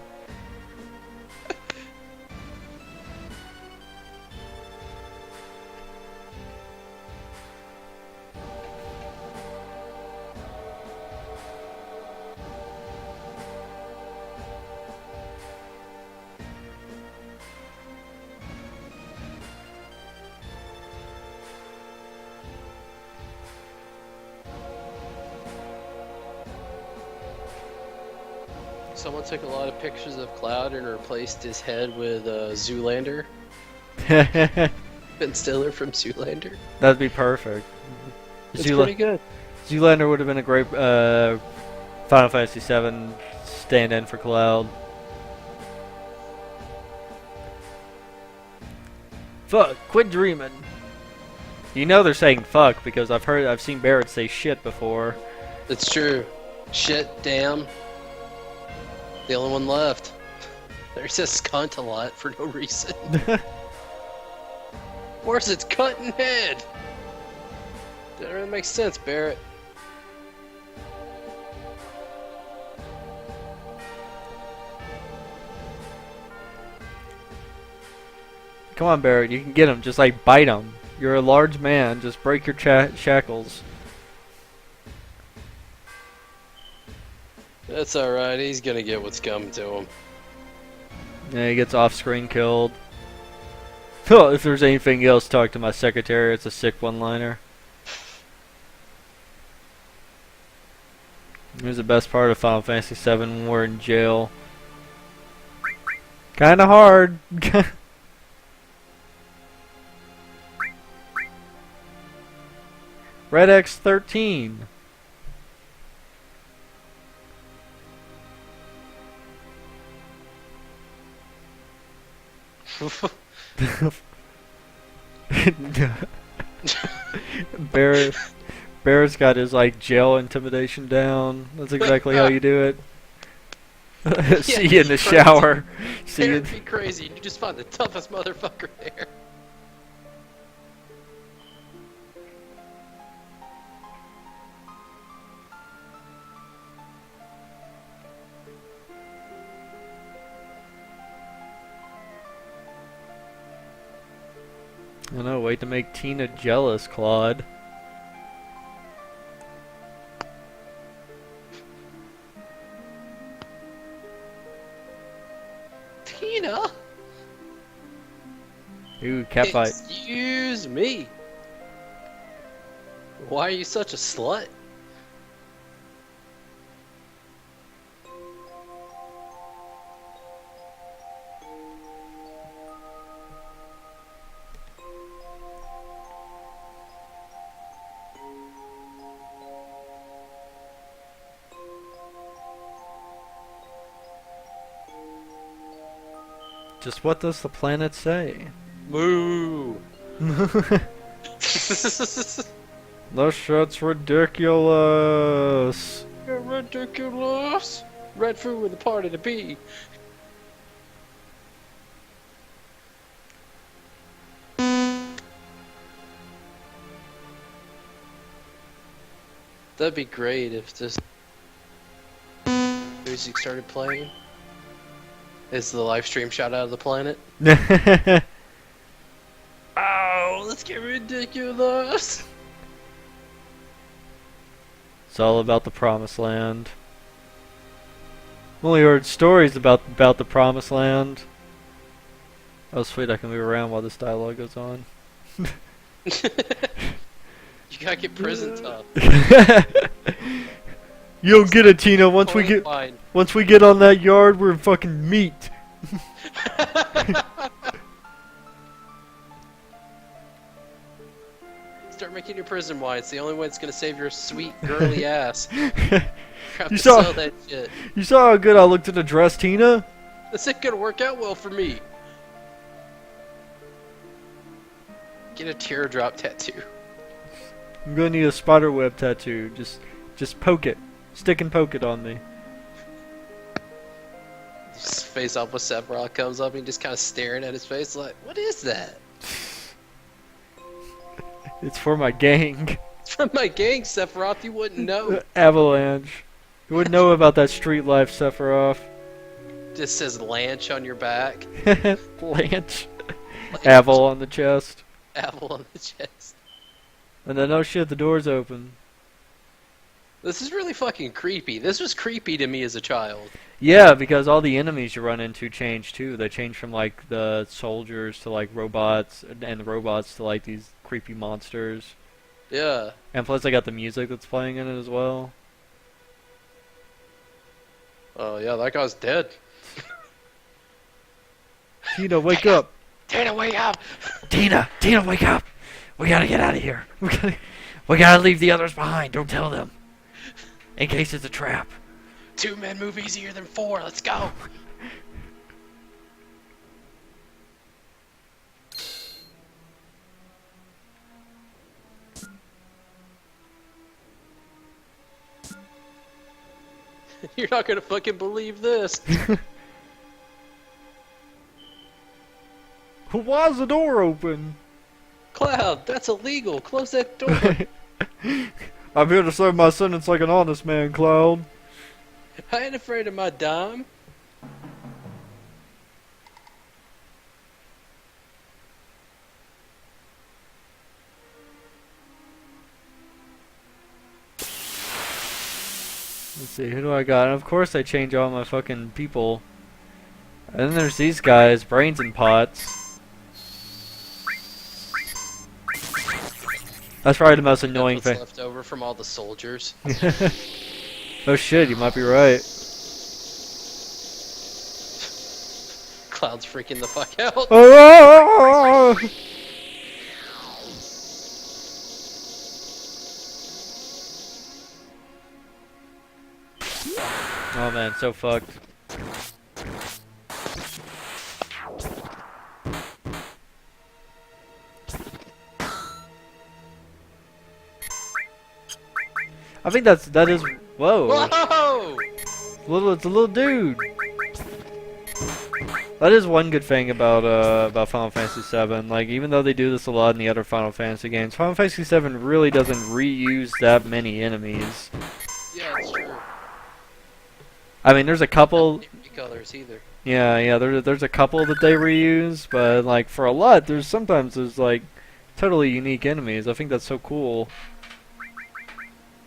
Someone took a lot of pictures of Cloud and replaced his head with Zoolander. Ben Stiller from Zoolander. That'd be perfect. It's pretty good. Zoolander would have been a great Final Fantasy VII stand-in for Cloud. Fuck, quit dreaming. You know they're saying fuck because I've seen Barrett say shit before. It's true. Shit, damn. The only one left. There's says cunt a lot for no reason. Where's its cutting head? That really makes sense, Barrett. Come on, Barrett, you can get him. Just like bite him. You're a large man. Just break your shackles. That's alright, he's gonna get what's coming to him. Yeah, he gets off-screen killed. Oh, if there's anything else, talk to my secretary. It's a sick one-liner. Here's the best part of Final Fantasy VII when we're in jail. Kinda hard. Red X13. Barrett's got his like jail intimidation down. That's exactly how you do it. See you in the shower. See you. That'd be crazy. You just find the toughest motherfucker there. I know, wait to make Tina jealous, Claude. Tina? Ooh, catfight. Excuse me. Why are you such a slut? Just what does the planet say? Moo. This shit's ridiculous. You're ridiculous. Red fruit with a party to be. That'd be great if this music started playing. Is the live stream shot out of the planet? Oh, let's get ridiculous. It's all about the promised land. Only heard stories about the promised land. Oh sweet, I can move around while this dialogue goes on. You gotta get prison tough. You'll get it, Tina. Once we get on that yard, we're fucking meat. Start making your prison wine. It's the only way it's gonna save your sweet girly ass. You saw sell that shit. You saw how good I looked in the dress, Tina? This ain't gonna work out well for me. Get a teardrop tattoo. I'm gonna need a spider web tattoo. Just poke it. Stick and poke it on me. Just face off with Sephiroth comes up and just kind of staring at his face like, what is that? It's for my gang. It's from my gang, Sephiroth. You wouldn't know. Avalanche. You wouldn't know about that street life, Sephiroth. Just says Lanch on your back. Lanch. Aval on the chest. Apple on the chest. And then, oh shit, the door's open. This is really fucking creepy. This was creepy to me as a child. Yeah, because all the enemies you run into change too. They change from like the soldiers to like robots, and the robots to like these creepy monsters. Yeah. And plus, I got the music that's playing in it as well. Oh yeah, that guy's dead. Tina, wake up! Tina, wake up! Tina, wake up! We gotta get out of here. We gotta leave the others behind. Don't tell them. In case it's a trap. 2 men move easier than 4. Let's go. You're not gonna fucking believe this. Why is the door open? Cloud, that's illegal. Close that door. I'm here to serve my sentence like an honest man, Cloud. I ain't afraid of my dime. Let's see, who do I got? And of course I change all my fucking people. And then there's these guys, Brains and Pots. That's probably the most annoying That's thing. what's left over from all the soldiers. Oh shit, you might be right. Cloud's freaking the fuck out. Oh! Oh man, so fucked. I think that is whoa. Whoa! It's a little dude. That is one good thing about Final Fantasy VII. Like, even though they do this a lot in the other Final Fantasy games, Final Fantasy VII really doesn't reuse that many enemies. Yeah, it's true. I mean, there's a couple. Colors either. Yeah, there's a couple that they reuse, but like for a lot, sometimes like totally unique enemies. I think that's so cool.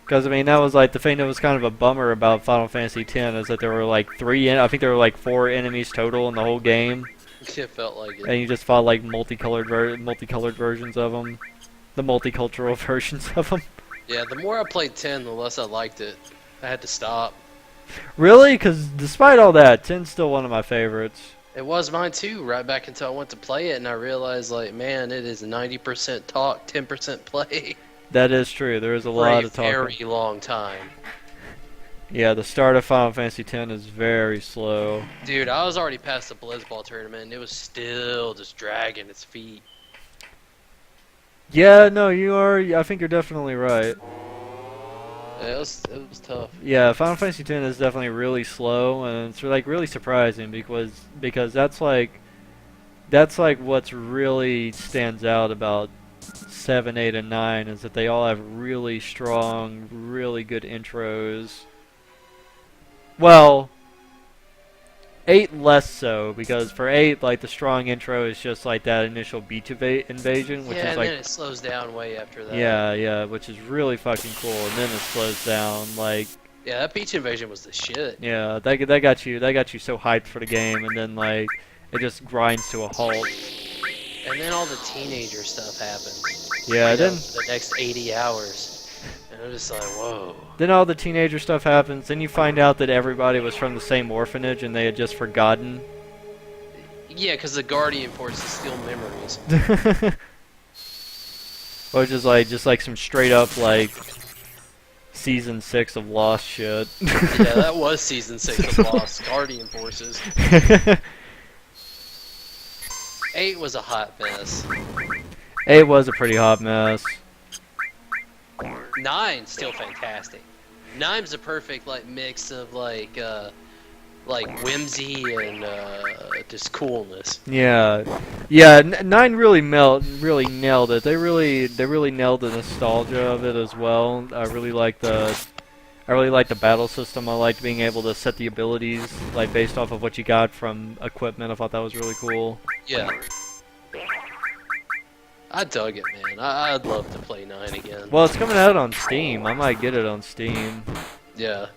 Because I mean, that was like the thing that was kind of a bummer about Final Fantasy X is that there were like I think there were like 4 enemies total in the whole game. It felt like it. And you just fought like multicolored versions of them, the multicultural versions of them. Yeah, the more I played 10, the less I liked it. I had to stop. Really? Because despite all that, 10's still one of my favorites. It was mine too, right back until I went to play it, and I realized, like, man, it is 90% talk, 10% play. That is true. There is a lot of talking. For a very long time. Yeah, the start of Final Fantasy X is very slow. Dude, I was already past the Blizzball tournament, and it was still just dragging its feet. Yeah, no, you are. I think you're definitely right. Yeah, it was tough. Yeah, Final Fantasy X is definitely really slow, and it's like really surprising because that's like what's really stands out about 7, 8, and 9 is that they all have really strong, really good intros. Well, 8 less so, because for 8, like, the strong intro is just like that initial beach invasion, which yeah, is and like... then it slows down way after that. Yeah, which is really fucking cool, and then it slows down, like... Yeah, that beach invasion was the shit. Yeah, that got you so hyped for the game, and then, like, it just grinds to a halt. And then all the teenager stuff happens. Yeah, then... For the next 80 hours. And I'm just like, whoa. Then all the teenager stuff happens, then you find out that everybody was from the same orphanage and they had just forgotten. Yeah, because the Guardian forces steal memories. Which is like, just like some straight up, like, Season 6 of Lost shit. Yeah, that was Season 6 of Lost, Guardian forces. 8 was a hot mess. 8 was a pretty hot mess. 9 still fantastic. 9's a perfect like mix of like whimsy and just coolness. Yeah, 9 really nailed it. They really nailed the nostalgia of it as well. I really like the battle system. I liked being able to set the abilities like based off of what you got from equipment. I thought that was really cool. Yeah. I dug it, man. I'd love to play 9 again. Well, it's coming out on Steam. I might get it on Steam. Yeah.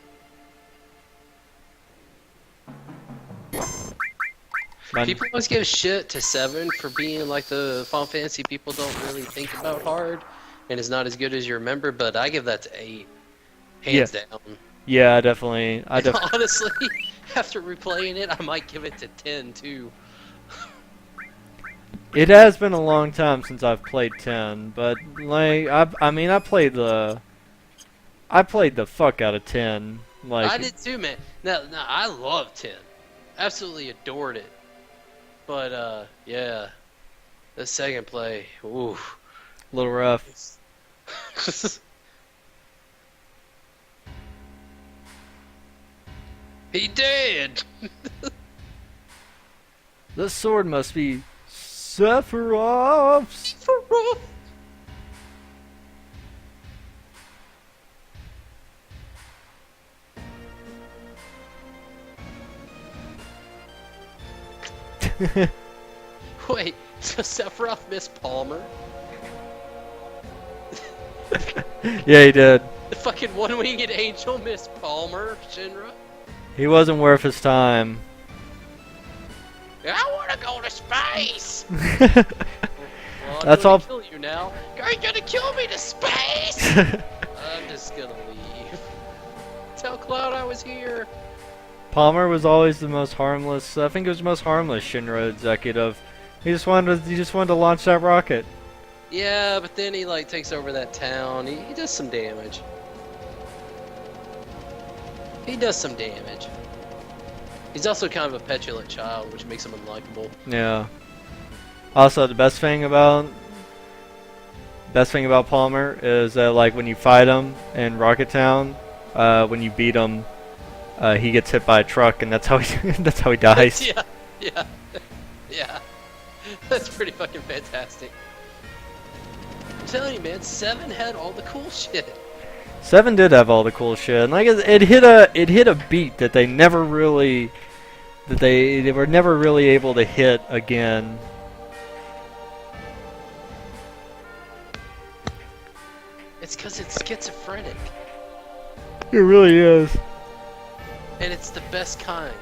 People always give shit to 7 for being like the Final Fantasy people don't really think about hard, and it's not as good as you remember, but I give that to 8. Hands down. Yeah, definitely. Honestly, after replaying it, I might give it to 10 too. It has been a long time since I've played 10, but like I mean I played the fuck out of 10. Like I did too, man. No, I love 10. Absolutely adored it. But yeah, the second play, ooh, a little rough. He did. The sword must be Sephiroth's. Sephiroth. Wait, so Sephiroth missed Palmer? Yeah, he did. The fucking one-winged angel missed Palmer, Shinra? He wasn't worth his time. I want to go to space! Well, That's all. Kill you now. Are you gonna kill me to space? I'm just gonna leave. Tell Cloud I was here. Palmer was always the most harmless. I think he was the most harmless Shinra executive. He just wanted to launch that rocket. Yeah, but then he like takes over that town. He does some damage. He does some damage. He's also kind of a petulant child, which makes him unlikable. Yeah. Also, the best thing about Palmer is that like when you fight him in Rocket Town, when you beat him, he gets hit by a truck, and that's how he dies. Yeah, Yeah. Yeah. That's pretty fucking fantastic. I'm telling you, man, 7 had all the cool shit. 7 did have all the cool shit, and like it hit a beat that they never really they were never really able to hit again. It's because it's schizophrenic, It really is. and it's the best kind.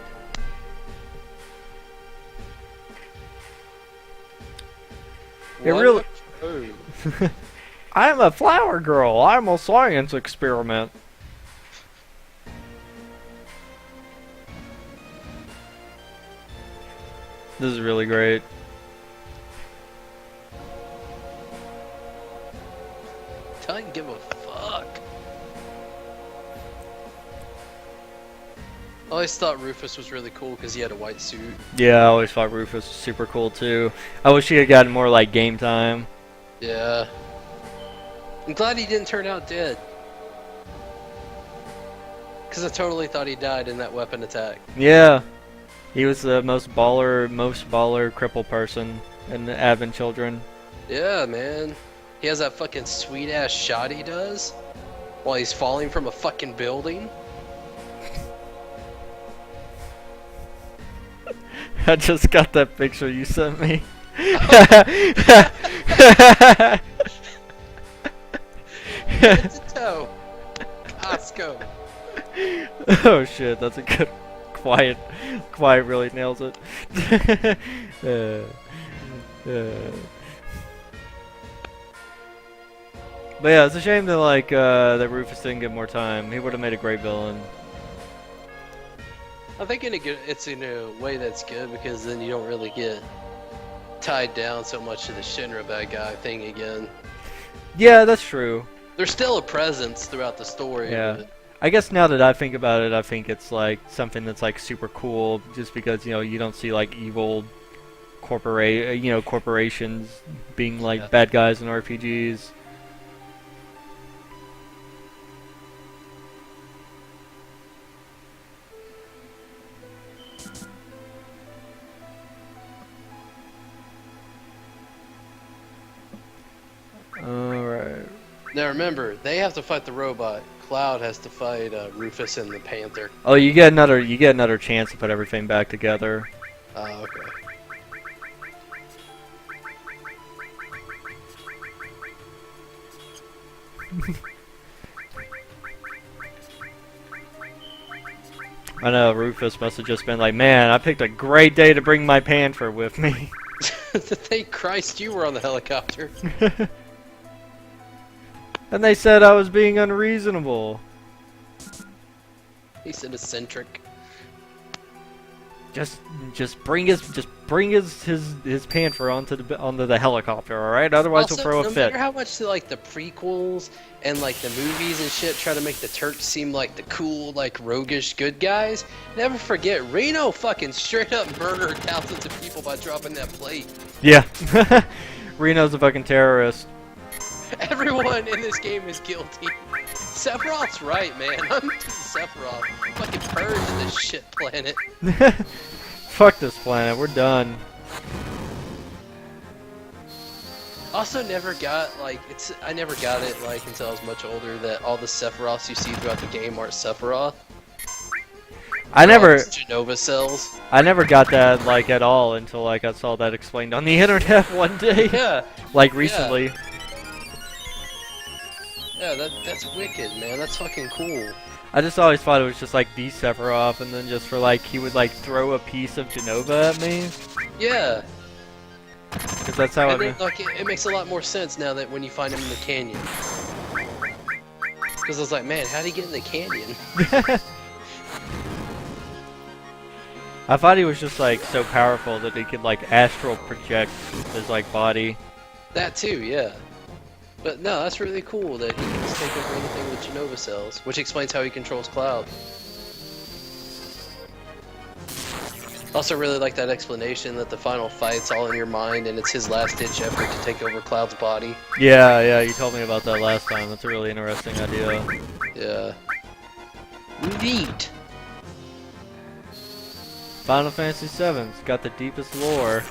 It What really- a- oh. I'm a flower girl. I'm a science experiment. This is really great. Doesn't give a fuck. I always thought Rufus was really cool because he had a white suit. Yeah, I always thought Rufus was super cool too. I wish he had gotten more like game time. Yeah. I'm glad he didn't turn out dead. Because I totally thought he died in that weapon attack. Yeah, he was the most baller cripple person in the Advent Children. Yeah, man. He has that fucking sweet ass shot he does while he's falling from a fucking building. I just got that picture you sent me. Head to toe. Costco. Oh shit, that's a good quiet really nails it. But yeah, it's a shame that like that Rufus didn't get more time. He would have made a great villain. I think it's in a way that's good because then you don't really get tied down so much to the Shinra bad guy thing again. Yeah, that's true. There's still a presence throughout the story. Yeah. But I guess now that I think about it, I think it's like something that's like super cool, just because you don't see like evil corporations being like Yeah. bad guys in RPGs. Alright. Now remember, they have to fight the robot. Cloud has to fight Rufus and the Panther. Oh, you get another chance to put everything back together. Oh, okay. I know Rufus must have just been like, man, I picked a great day to bring my Panther with me. Thank Christ you were on the helicopter. And they said I was being unreasonable. He's an eccentric. Just bring his Panther onto the helicopter, all right? Otherwise, Also, we'll throw a no fit. matter how much like the prequels and like the movies and shit try to make the Turks seem like the cool, like roguish good guys, never forget Reno fucking straight up murdered thousands of people by dropping that plate. Yeah, Reno's a fucking terrorist. Everyone in this game is guilty. Sephiroth's right, man. I'm Team Sephiroth. Fucking purging this shit planet. Fuck this planet. We're done. Also, never got like I never got it like until I was much older that all the Sephiroths you see throughout the game aren't Sephiroth. I They're all never just Genova cells. got that like at all until like I saw that explained on the internet one day. Yeah. Like recently. Yeah, that's wicked, man. That's fucking cool. I just always thought it was just like the Sephiroth, and then just for like he would like throw a piece of Genova at me, Yeah. because that's how And it. then, like, it makes a lot more sense now that when you find him in the canyon. Because I was like, man, how'd he get in the canyon? I thought he was just like so powerful that he could like astral project his like body. That too, yeah. But no, that's really cool that he can just take over anything with Genova cells, which explains how he controls Cloud. Also really like that explanation that the final fight's all in your mind and it's his last-ditch effort to take over Cloud's body. Yeah, you told me about that last time. That's a really interesting idea. Yeah. Neat! Final Fantasy VII's got the deepest lore.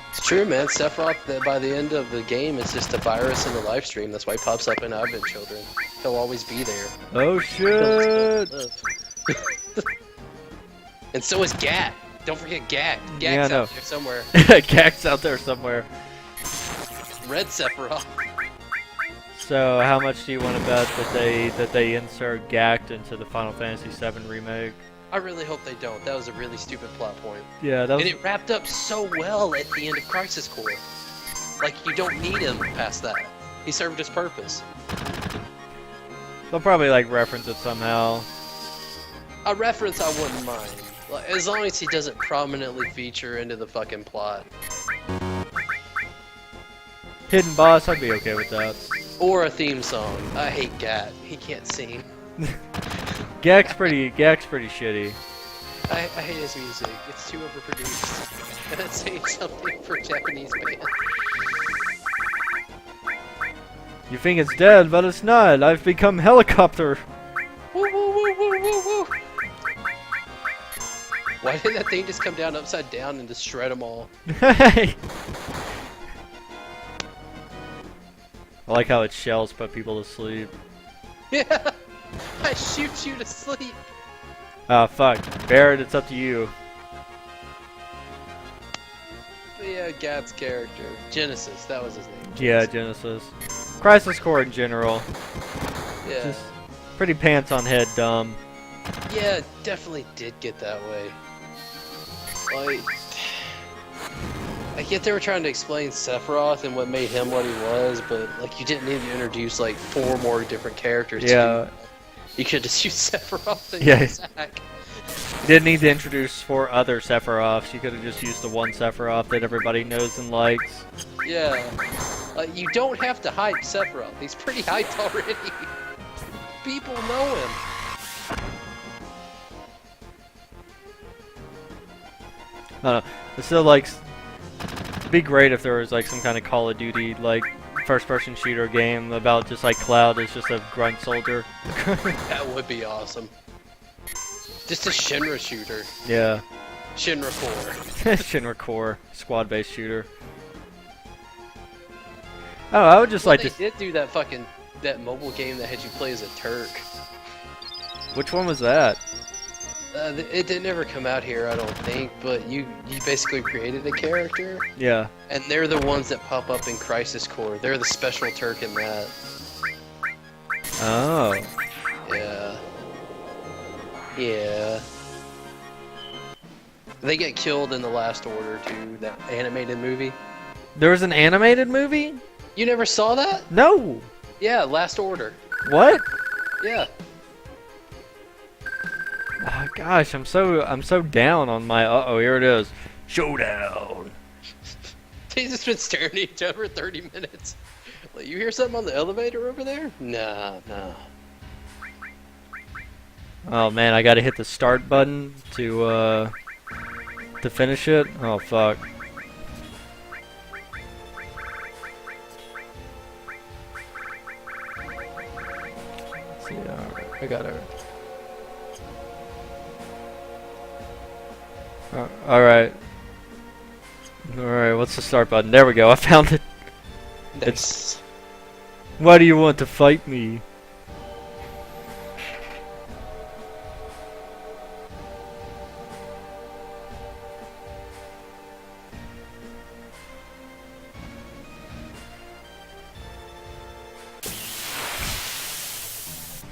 It's true, man. Sephiroth, by the end of the game, is just a virus in the live stream. That's why he pops up in Advent Children. He'll always be there. Oh shit! And so is Gat. Don't forget Gat. Yeah, I Gat's know. out there somewhere. Gak's out there somewhere. Red Sephiroth. So, how much do you want to bet that they insert Gakt into the Final Fantasy VII remake? I really hope they don't. That was a really stupid plot point. Yeah, that was. And it wrapped up so well at the end of Crisis Core. Like, you don't need him past that. He served his purpose. They'll probably like reference it somehow. A reference I wouldn't mind. Like, as long as he doesn't prominently feature into the fucking plot. Hidden boss, I'd be okay with that. Or a theme song. I hate Gat. He can't sing. Gakt's pretty shitty. I hate his music. It's too overproduced. And that's saying something for a Japanese band. You think it's dead, but it's not. I've become helicopter. Woo woo woo woo woo woo! Why did that thing just come down upside down and just shred them all? Hey! I like how its shells put people to sleep. Yeah! I shoot you to sleep! Ah, fuck. Barrett, it's up to you. But yeah, Gat's character. Genesis, that was his name. Yeah, Genesis. Crisis Core in general. Yeah. Just pretty pants on head dumb. Yeah, it definitely did get that way. Like, I get they were trying to explain Sephiroth and what made him what he was, but like you didn't need to introduce like 4 more different characters. Yeah. You could just use Sephiroth and Yeah. Zack. You didn't need to introduce 4 other Sephiroths. You could have just used the one Sephiroth that everybody knows and likes. Yeah. You don't have to hype Sephiroth. He's pretty hyped already. People know him. I don't know. It's still like, it'd be great if there was like some kind of Call of Duty like first-person shooter game about just like Cloud is just a grunt soldier. That would be awesome. Just a Shinra shooter. Yeah. Shinra Core. Shinra Core squad-based shooter. Oh, I would just like They to. did do that mobile game that had you play as a Turk. Which one was that? It did never come out here, I don't think, but you basically created a character, Yeah. and they're the ones that pop up in Crisis Core. They're the special Turk in that. Oh. Yeah. Yeah. They get killed in The Last Order, too, that animated movie. There was an animated movie? You never saw that? No. Yeah, Last Order. What? Yeah. Oh, gosh, I'm so down on my. Uh-oh, here it is. Showdown. They just been staring at each other for 30 minutes. Like, you hear something on the elevator over there? Nah. Oh man, I gotta hit the start button to finish it. Oh fuck. Let's see, I got it. Alright. Alright, what's the start button? There we go, I found it. Nice. Why do you want to fight me?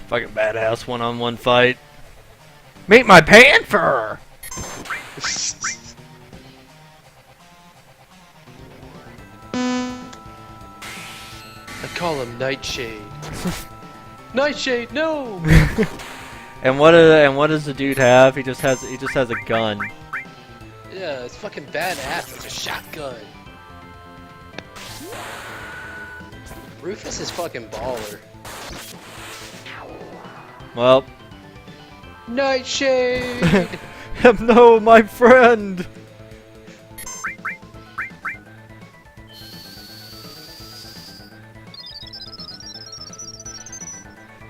Fucking badass one-on-one fight. Meet my panther! I call him Nightshade. Nightshade, no! And what does the dude have? He just has a gun. Yeah, it's fucking badass. It's a shotgun. Rufus is fucking baller. Well, Nightshade! no, my friend.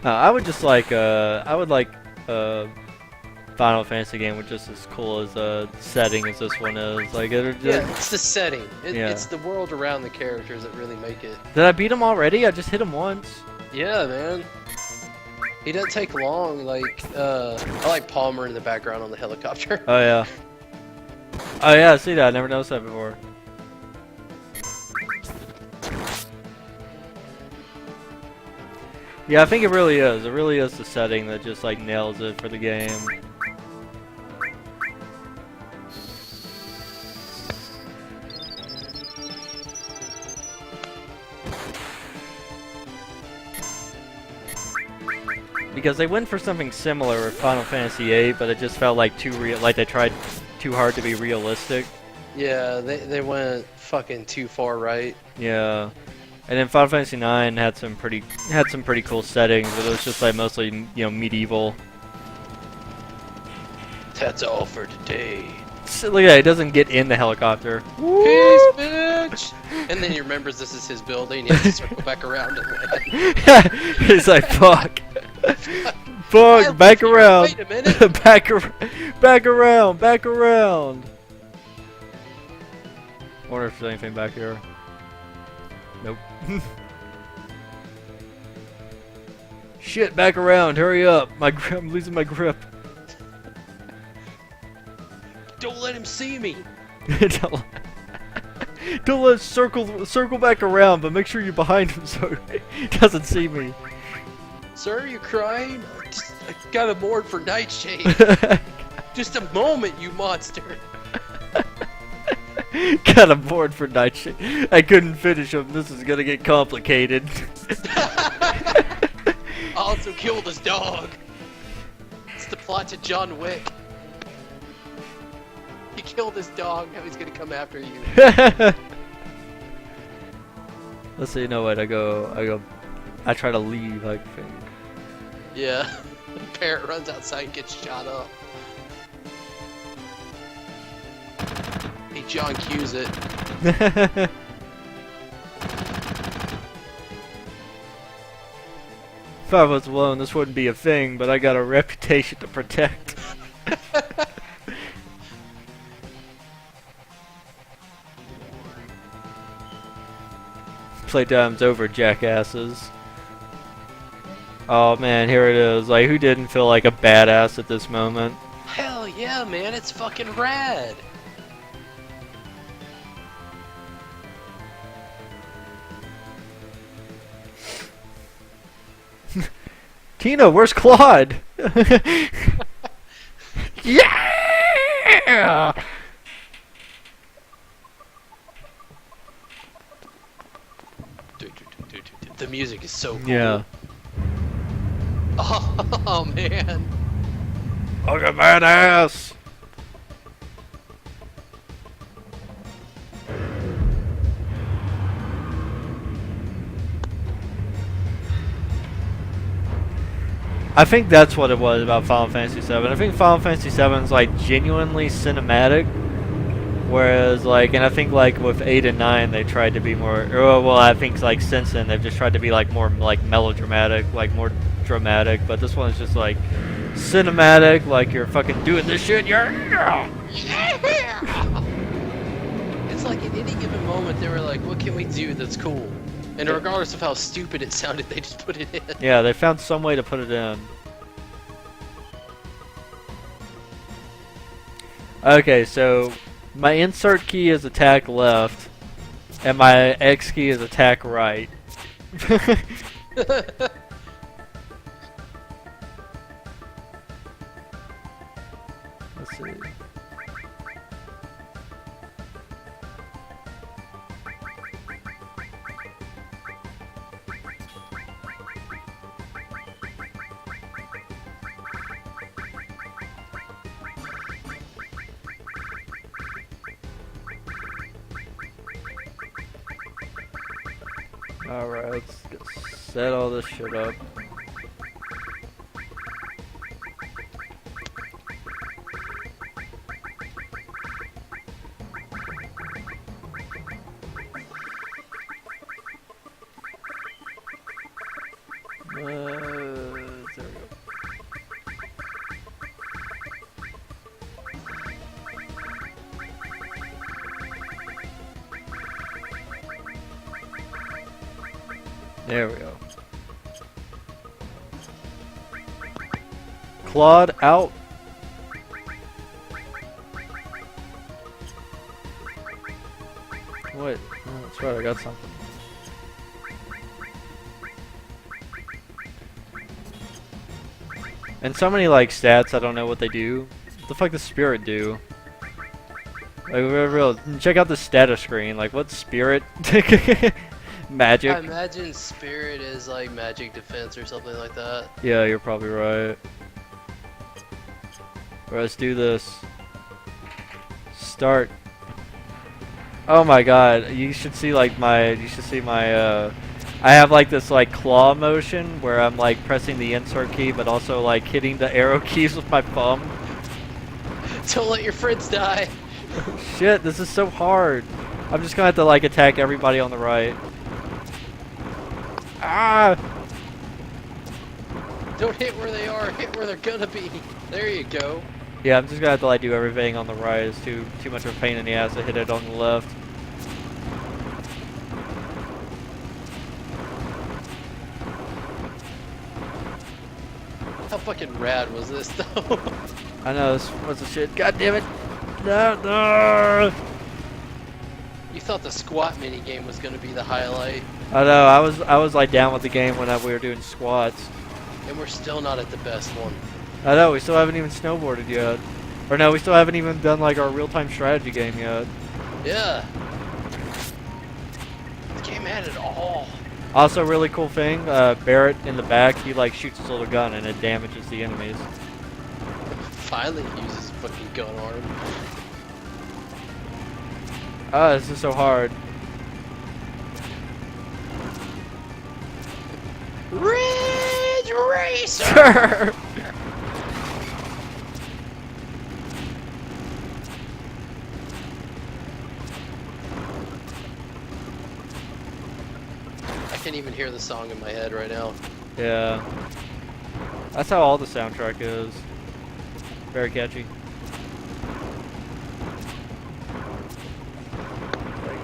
I would just like I would like Final Fantasy game with just as cool as a setting as this one is. Like, Yeah, it's the setting. Yeah. It's the world around the characters that really make it. Did I beat him already? I just hit him once. Yeah, man. He doesn't take long. Like, I like Palmer in the background on the helicopter. Oh yeah. Oh yeah, I see that. I never noticed that before. Yeah, I think it really is. It really is the setting that just like nails it for the game. Because they went for something similar with Final Fantasy VIII, but it just felt like too real. Like they tried too hard to be realistic. Yeah, they went fucking too far right. Yeah, and then Final Fantasy IX had some pretty cool settings, but it was just like mostly medieval. That's all for today. So, look at that, it doesn't get in the helicopter. Peace, bitch! And then he remembers this is his building. He has to circle back around and land. He's like, fuck. Fuck, back around. Wait a minute. back around. Wonder if there's anything back here. Nope. Shit, back around, hurry up. I'm losing my grip. Don't let him see me. Don't let circle back around, but make sure you're behind him so he doesn't see me. Sir, you crying? I got a board for Nightshade. Just a moment, you monster. Got a board for Nightshade. I couldn't finish him. This is gonna get complicated. I also killed his dog. It's the plot to John Wick. You killed his dog, now he's gonna come after you. Let's see, no wait, I try to leave, I think. Yeah. The parrot runs outside and gets shot up. Hey, John cues it. If I was alone, this wouldn't be a thing, but I got a reputation to protect. Playtime's over, jackasses. Oh man, here it is. Like, who didn't feel like a badass at this moment? Hell yeah, man, it's fucking rad. Tina, where's Claude? Yeah! The music is so cool. Yeah. Oh man. Look at badass! I think that's what it was about Final Fantasy VII. I think Final Fantasy VII is like genuinely cinematic, whereas like, and I think like with 8 and 9 they tried to be more. Well, I think like since then they've just tried to be like more like melodramatic, like more dramatic. But this one is just like cinematic, like you're fucking doing this shit. Yeah. It's like at any given moment they were like, what can we do that's cool? And regardless of how stupid it sounded, they just put it in. Yeah, they found some way to put it in. Okay, so my insert key is attack left, and my X key is attack right. Let's see. Alright, let's set all this shit up. There we go. There we go. Claude out. What? Oh, that's right, I got something. And so many like stats, I don't know what they do. What the fuck does Spirit do? Like, real, check out the status screen. Like, what's Spirit? Magic. I imagine Spirit is like magic defense or something like that. Yeah, you're probably right. Let's do this. Start. Oh my god, you should see like my, I have like this like claw motion where I'm like pressing the insert key but also like hitting the arrow keys with my thumb. Don't let your friends die. Shit, this is so hard. I'm just gonna have to like attack everybody on the right. Ah! Don't hit where they are, hit where they're gonna be. There you go. Yeah, I'm just gonna have to like do everything on the right. It's too much of a pain in the ass to hit it on the left. How fucking rad was this though? I know, this was the shit. God damn it! No, no! You thought the squat mini game was gonna be the highlight, I know, I was like down with the game when we were doing squats. and we're still not at the best one. I know, we still haven't even snowboarded yet. Or no, we still haven't even done like our real-time strategy game yet. Yeah. This game had it all. Also, really cool thing, Barrett in the back, he like shoots his little gun and it damages the enemies. Finally uses fucking gun arm. Ah, this is so hard. Ridge Racer! I can't even hear the song in my head right now. Yeah. That's how all the soundtrack is. Very catchy.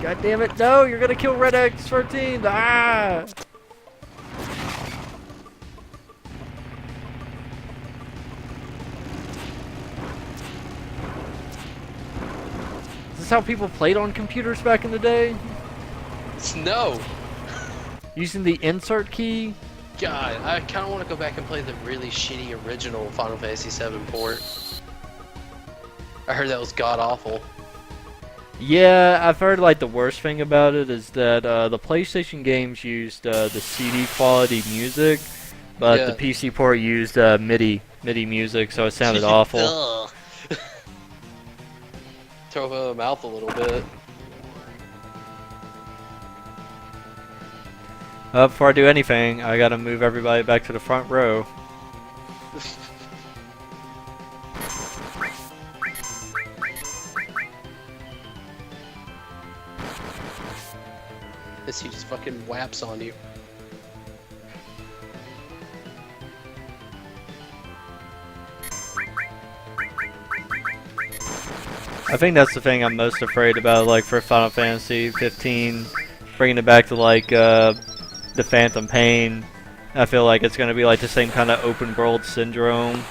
God damn it, no, you're gonna kill Red X13! Ah! Is this how people played on computers back in the day? No! Using the insert key? God, I kind of want to go back and play the really shitty original Final Fantasy VII port. I heard that was god awful. Yeah, I've heard like the worst thing about it is that the PlayStation games used the CD quality music, but Yeah. the PC port used MIDI music, so it sounded awful. Ugh. Throw up in the mouth a little bit. Before I do anything, I gotta move everybody back to the front row. This he just fucking whaps on you. I think that's the thing I'm most afraid about, like for Final Fantasy 15, bringing it back to like the Phantom Pain. I feel like it's gonna be like the same kind of open world syndrome.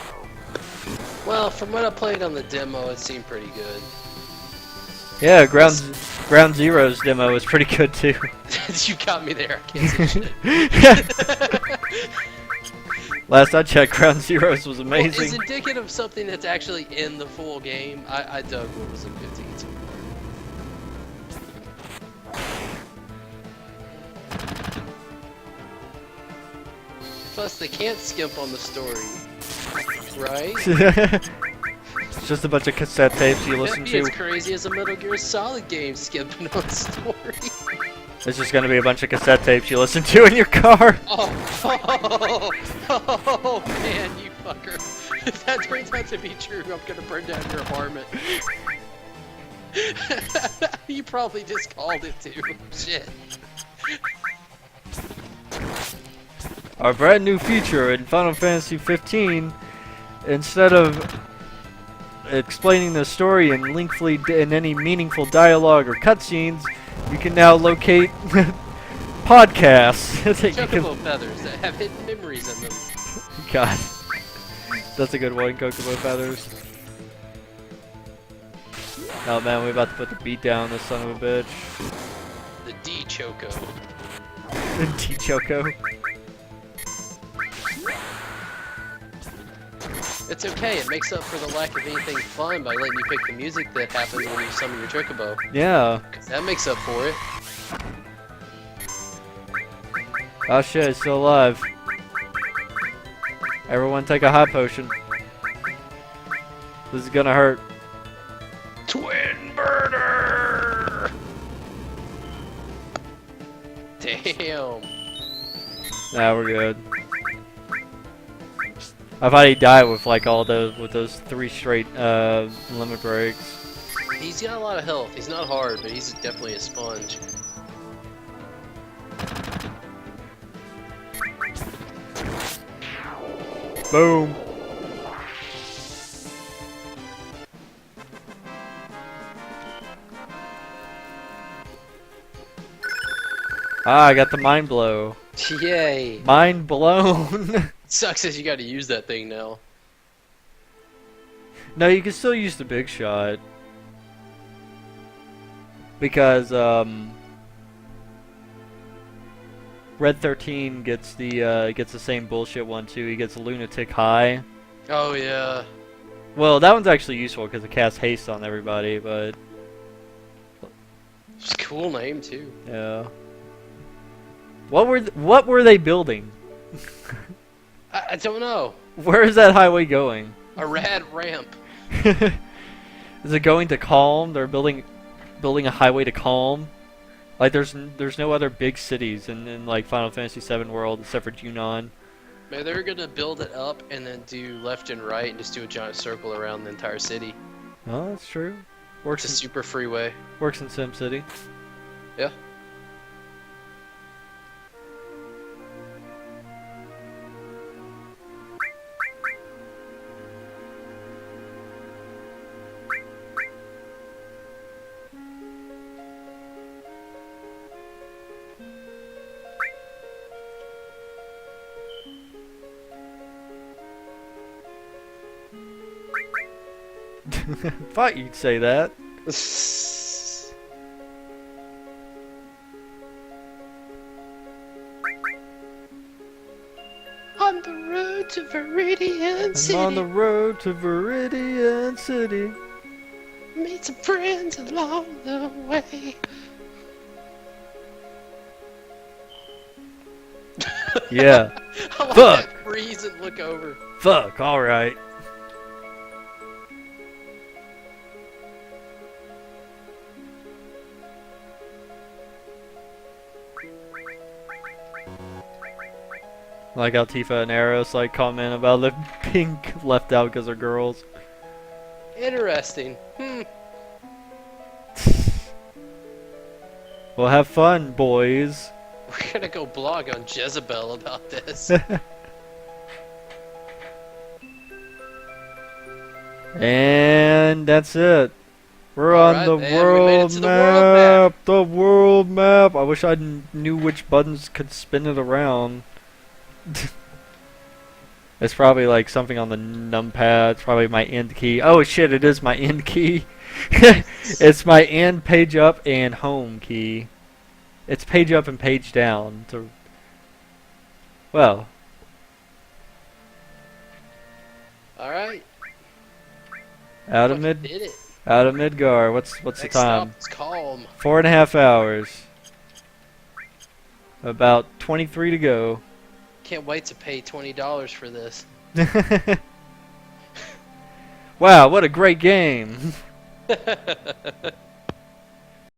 Well, from what I played on the demo, it seemed pretty good. Yeah, Ground Zero's demo was pretty good too. You got me there. I can't say shit. Last I checked, Ground Zeroes was Well, amazing. it's indicative of something that's actually in the full game. I dug what was in 15 too. Plus, they can't skimp on the story, right? It's just a bunch of cassette tapes you listen That'd be as to. crazy as a Metal Gear Solid game skimping on story. It's just gonna be a bunch of cassette tapes you listen to in your car. Oh man, you fucker. If that turns out to be true, I'm gonna burn down your apartment. You probably just called it too. Shit. Our brand new feature in Final Fantasy 15, instead of explaining the story in lengthily in any meaningful dialogue or cutscenes, you can now locate podcasts that you can... Chocobo feathers that have hidden memories in them. God. That's a good one, Kokomo feathers. Oh man, we're about to put the beat down on this son of a bitch. The D Choco. D-Choco. It's okay, it makes up for the lack of anything fun by letting you pick the music that happens when you summon your Chocobo. Yeah. That makes up for it. Oh shit, it's still alive. Everyone take a hot potion. This is gonna hurt. Twin burner! Damn. Nah, we're good. I thought he'd die with like all those, with those 3 straight limit breaks. He's got a lot of health. He's not hard, but he's definitely a sponge. Boom. Ah, I got the mind blow. Yay! Mind blown. Sucks as you got to use that thing now. No, you can still use the big shot. Because Red 13 gets the same bullshit one too. He gets Lunatic High. Oh yeah. Well, that one's actually useful because it casts haste on everybody, but It's a cool name too. yeah. What were they building? I don't know. Where is that highway going? A rad ramp. Is it going to Calm? They're building a highway to Calm. Like there's no other big cities in like Final Fantasy VII world except for Junon. Maybe they're gonna build it up and then do left and right and just do a giant circle around the entire city. Oh, that's true. It's Works a in, super freeway. works in SimCity. Yeah. Thought you'd say that. On the road to Viridian City. I'm on the road to Viridian City. Meet some friends along the way. Yeah. I like Fuck. that freeze and look over. Fuck. All right. Like how Tifa and Eros like comment about the being left out because they're girls. Interesting. Well, have fun, boys. We're gonna go blog on Jezebel about this. And that's it. We're Alright, on the and we made it world to the world map. The world map. I wish I knew which buttons could spin it around. It's probably like something on the numpad. It's probably my end key. Oh shit! It is my end key. It's my end, page up, and home key. It's page up and page down. To well. Alright. Out of Fucking did it. Out of Midgar. What's the Next time? stop is Calm. 4.5 hours. About 23 to go. Can't wait to pay $20 for this. Wow, what a great game.